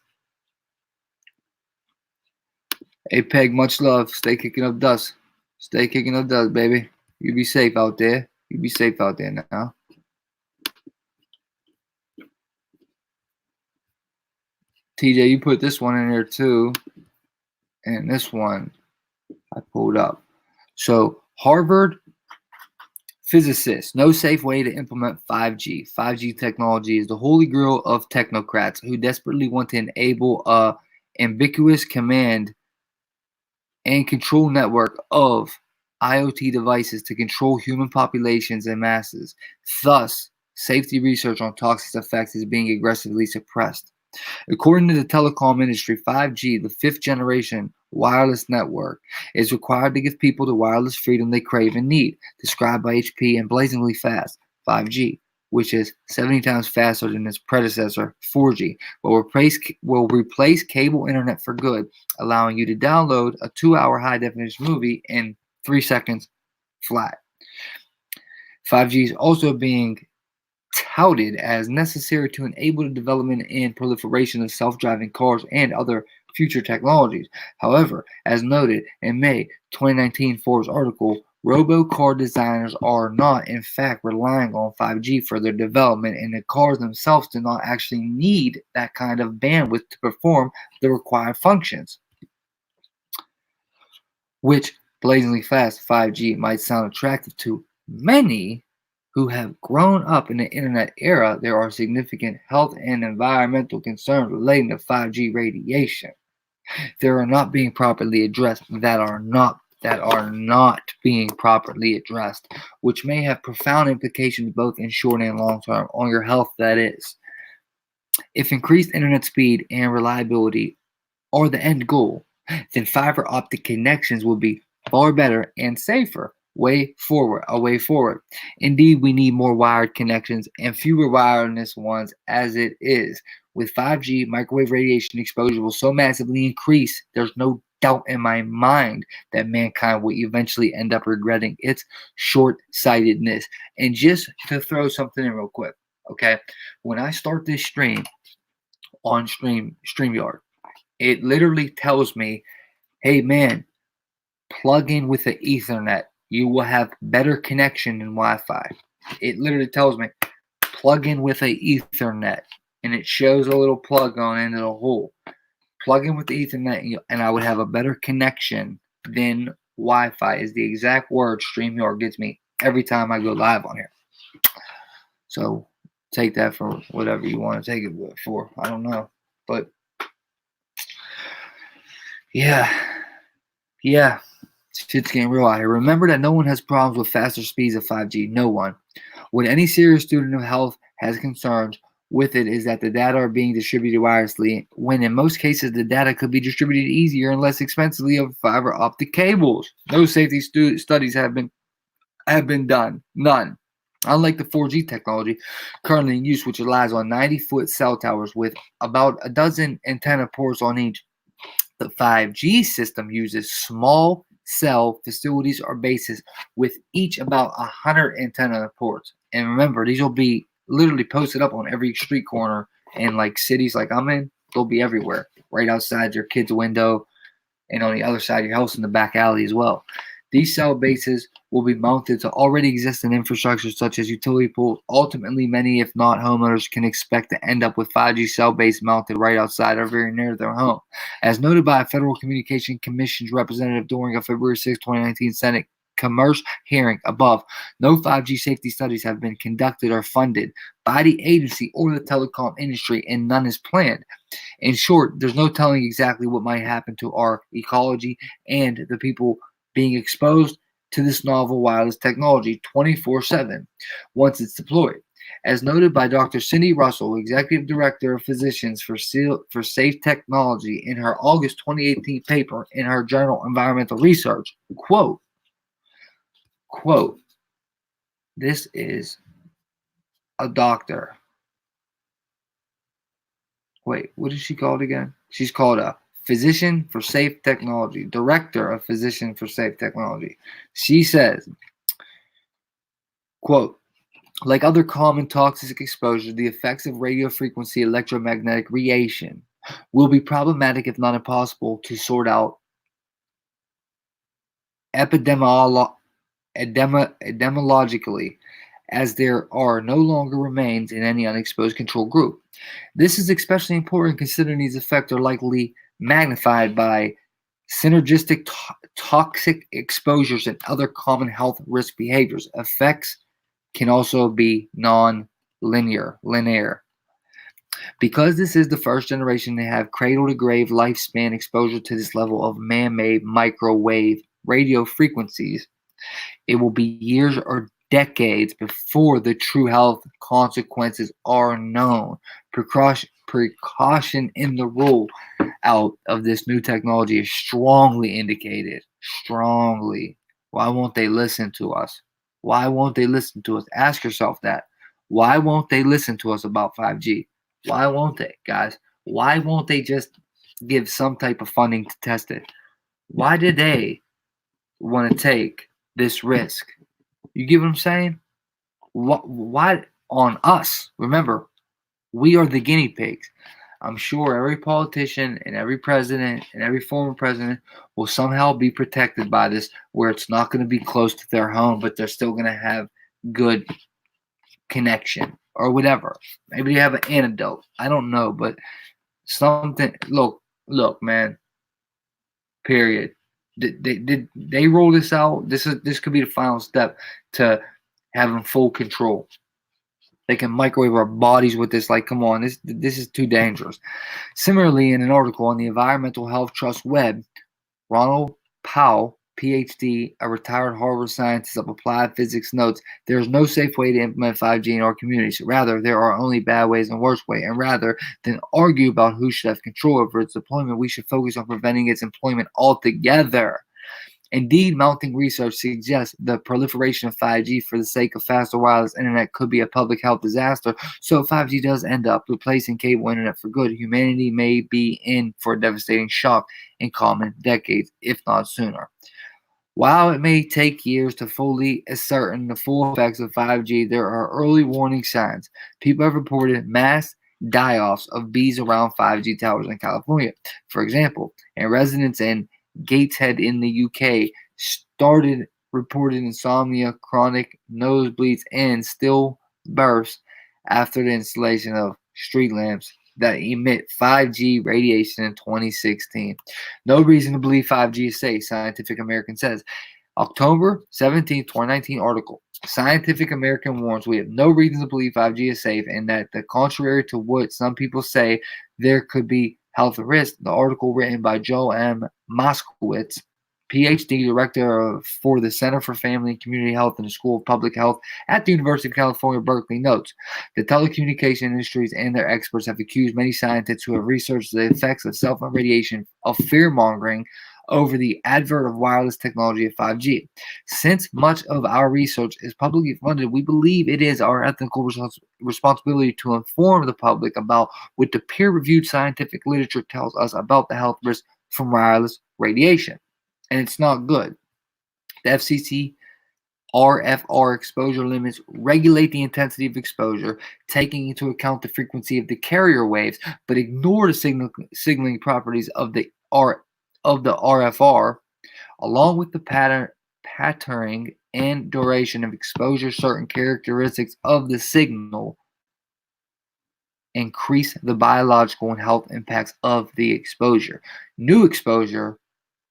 Hey, Peg, much love. Stay kicking up dust. Stay kicking up dust, baby. You be safe out there. You be safe out there now. TJ, you put this one in there too. And this one I pulled up. So, Harvard physicists, no safe way to implement 5G. 5G technology is the holy grail of technocrats who desperately want to enable a ambiguous command and control network of IoT devices to control human populations and masses. Thus, safety research on toxic effects is being aggressively suppressed. According to the telecom industry, 5G, the fifth generation wireless network, is required to give people the wireless freedom they crave and need, described by HP and blazingly fast 5G, which is 70 times faster than its predecessor 4G, will replace cable internet for good, allowing you to download a 2-hour high-definition movie in 3 seconds flat. 5G is also being touted as necessary to enable the development and proliferation of self-driving cars and other future technologies. However, as noted in May 2019 Forbes article, robo-car designers are not, in fact, relying on 5G for their development, and the cars themselves do not actually need that kind of bandwidth to perform the required functions. Which, blazingly fast 5G might sound attractive to many who have grown up in the internet era, there are significant health and environmental concerns relating to 5G radiation that are not being properly addressed, that are not being properly addressed, which may have profound implications both in short and long term on your health, that is. If increased internet speed and reliability are the end goal, then fiber optic connections will be far better and safer a way forward. Indeed, we need more wired connections and fewer wireless ones as it is. With 5G, microwave radiation exposure will so massively increase, there's no doubt in my mind that mankind will eventually end up regretting its short-sightedness. And just to throw something in real quick, okay? When I start this stream on StreamYard, it literally tells me, hey man, plug in with the Ethernet. You will have better connection than Wi-Fi. It literally tells me, plug in with a Ethernet. And it shows a little plug going into the hole. Plug in with the Ethernet and I would have a better connection than Wi-Fi is the exact word StreamYard gets me every time I go live on here. So take that for whatever you want to take it for. I don't know. But yeah, shit's getting real out here. Remember that no one has problems with faster speeds of 5G. No one. When any serious student of health has concerns with it is that the data are being distributed wirelessly, when in most cases the data could be distributed easier and less expensively over fiber optic cables. No safety studies have been done. None. Unlike the 4G technology currently in use, which relies on 90-foot cell towers with about a dozen antenna ports on each, the 5G system uses small cell facilities or bases with each about 100 antenna ports. And remember, these will be literally posted up on every street corner in like cities like I'm in. They'll be everywhere, right outside your kid's window and on the other side of your house in the back alley as well. These cell bases will be mounted to already existing infrastructure such as utility poles. Ultimately, many, if not homeowners, can expect to end up with 5G cell base mounted right outside or very near their home. As noted by a Federal Communication Commission's representative during a February 6, 2019 Senate Commerce hearing above, no 5G safety studies have been conducted or funded by the agency or the telecom industry, and none is planned. In short, there's no telling exactly what might happen to our ecology and the people being exposed to this novel wireless technology 24/7 once it's deployed. As noted by Dr. Cindy Russell, Executive Director of Physicians for Safe Technology, in her August 2018 paper in her journal Environmental Research, quote, this is a doctor. Wait, what is she called again? She's called a Physician for Safe Technology, Director of Physician for Safe Technology. She says, quote, like other common toxic exposures, the effects of radio frequency electromagnetic radiation will be problematic, if not impossible, to sort out epidemiologically, as there are no longer remains in any unexposed control group. This is especially important considering these effects are likely magnified by synergistic toxic exposures and other common health risk behaviors. Effects can also be non-linear. Because this is the first generation to have cradle-to-grave lifespan exposure to this level of man-made microwave radio frequencies, it will be years or decades before the true health consequences are known. Precaution in the rule out of this new technology is strongly indicated. Strongly. Why won't they listen to us? Why won't they listen to us? Ask yourself that. Why won't they listen to us about 5G? Why won't they, guys? Why won't they just give some type of funding to test it? Why did they want to take this risk? You get what I'm saying? Why on us? Remember, we are the guinea pigs. I'm sure every politician and every president and every former president will somehow be protected by this, where it's not going to be close to their home, but they're still going to have good connection or whatever. Maybe they have an antidote. I don't know, but something. Look, man. Period. Did they roll this out? This could be the final step to having full control. They can microwave our bodies with this. Like, come on, this is too dangerous. Similarly, in an article on the Environmental Health Trust web, Ronald Powell, PhD, a retired Harvard scientist of applied physics, notes there is no safe way to implement 5G in our communities. Rather, there are only bad ways and worse ways. And rather than argue about who should have control over its deployment, we should focus on preventing its employment altogether. Indeed, mounting research suggests the proliferation of 5G for the sake of faster wireless internet could be a public health disaster. So if 5G does end up replacing cable internet for good, humanity may be in for a devastating shock in common decades, if not sooner. While it may take years to fully ascertain the full effects of 5G, there are early warning signs. People have reported mass die-offs of bees around 5G towers in California. For example, a residents in Gateshead in the UK started reporting insomnia, chronic nosebleeds, and stillbirths after the installation of street lamps that emit 5G radiation in 2016. No reason to believe 5G is safe, Scientific American says. October 17, 2019 article. Scientific American warns we have no reason to believe 5G is safe, and that the contrary to what some people say, there could be health risk. The article, written by Joe M. Moskowitz, PhD director for the Center for Family and Community Health in the School of Public Health at the University of California, Berkeley, notes the telecommunication industries and their experts have accused many scientists who have researched the effects of cell phone radiation of fear-mongering over the advert of wireless technology of 5G. Since much of our research is publicly funded, we believe it is our ethical responsibility to inform the public about what the peer-reviewed scientific literature tells us about the health risks from wireless radiation. And it's not good. The FCC RFR exposure limits regulate the intensity of exposure, taking into account the frequency of the carrier waves, but ignore the signaling properties of the RFR, along with the patterning and duration of exposure. Certain characteristics of the signal increase the biological and health impacts of the exposure. New exposure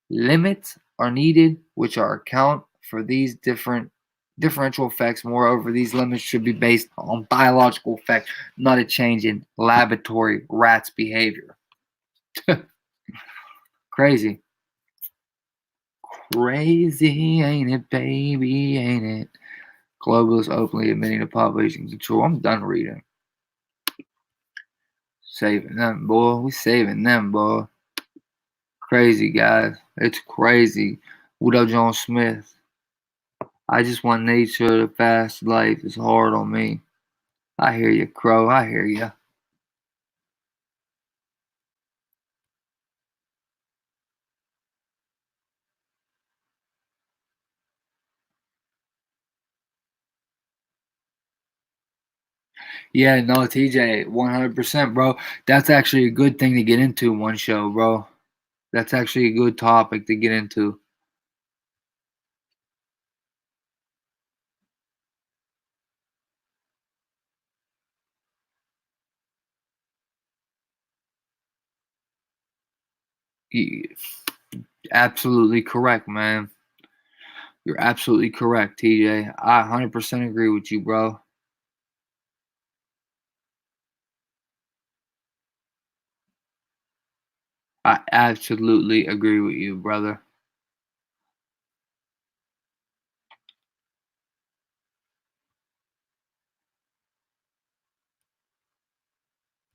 limits are needed, which are account for these differential effects. Moreover, these limits should be based on biological effect, not a change in laboratory rats' behavior. Crazy. Crazy, ain't it, baby, ain't it? Globalists openly admitting to population control. I'm done reading. Saving them, boy. We saving them, boy. Crazy, guys. It's crazy. What up, John Smith? I just want nature. The fast life is hard on me. I hear you, Crow. I hear you. Yeah, no, TJ, 100%, bro. That's actually a good thing to get into in one show, bro. That's actually a good topic to get into. Absolutely correct, man. You're absolutely correct, TJ. I 100% agree with you, bro. I absolutely agree with you, brother.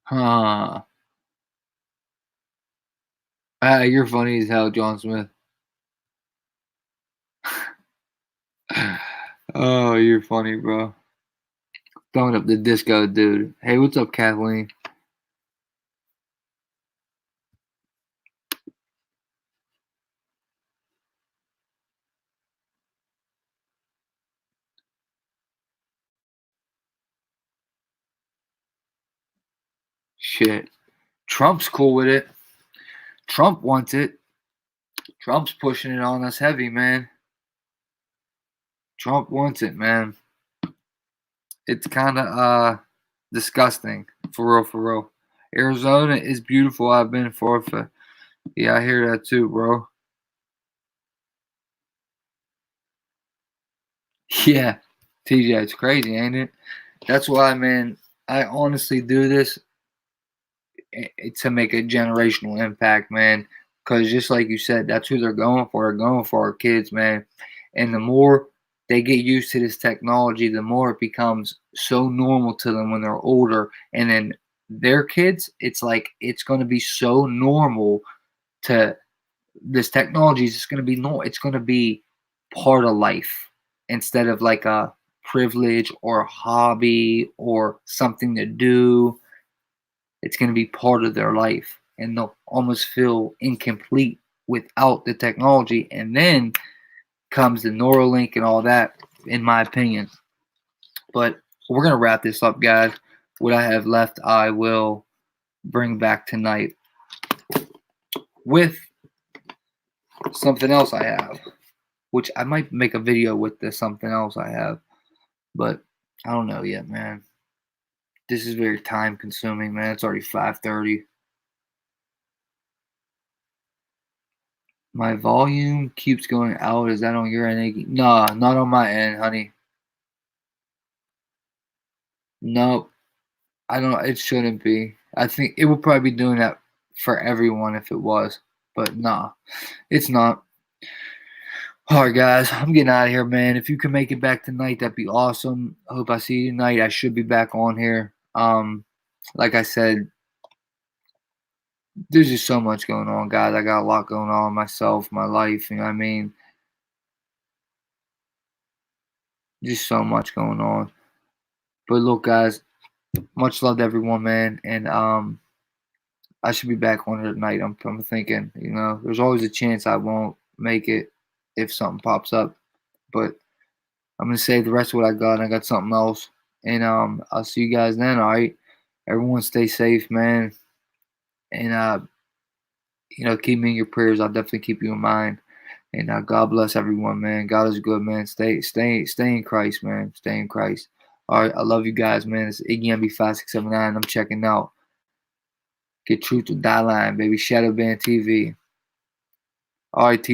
Huh. You're funny as hell, John Smith. Oh, you're funny, bro. Throwing up the disco, dude. Hey, what's up, Kathleen? Shit. Trump's cool with it. Trump wants it. Trump's pushing it on us heavy, man. Trump wants it, man. It's kind of disgusting, for real. Arizona is beautiful. I've been for yeah, I hear that too, bro. Yeah, TJ, it's crazy, ain't it? That's why, man, I honestly do this to make a generational impact, man. Because just like you said, that's who they're going for. They're going for our kids, man. And the more they get used to this technology, the more it becomes so normal to them when they're older. And then their kids, it's like it's going to be so normal to this technology. It's going to be it's going to be part of life instead of like a privilege or a hobby or something to do. It's going to be part of their life, and they'll almost feel incomplete without the technology. And then comes the Neuralink and all that, in my opinion. But we're going to wrap this up, guys. What I have left, I will bring back tonight with something else I have, which I might make a video with this something else I have, but I don't know yet, man. This is very time consuming, man. It's already 5:30. My volume keeps going out. Is that on your end? No, not on my end, honey. Nope. I don't. It shouldn't be. I think it would probably be doing that for everyone if it was. But nah, it's not. Alright, guys. I'm getting out of here, man. If you can make it back tonight, that'd be awesome. I hope I see you tonight. I should be back on here. Like I said, there's just so much going on, guys. I got a lot going on myself, my life, you know what I mean? Just so much going on. But look, guys, much love to everyone, man. And I should be back on here tonight. I'm thinking, you know, there's always a chance I won't make it if something pops up. But I'm gonna save the rest of what I got, and I got something else. And I'll see you guys then, alright? Everyone stay safe, man. And you know, keep me in your prayers. I'll definitely keep you in mind. And God bless everyone, man. God is good, man. Stay in Christ, man. Stay in Christ. All right, I love you guys, man. It's IggyMB5679. I'm checking out. Get Truth to Die Line, baby. Shadowban TV. All right, T.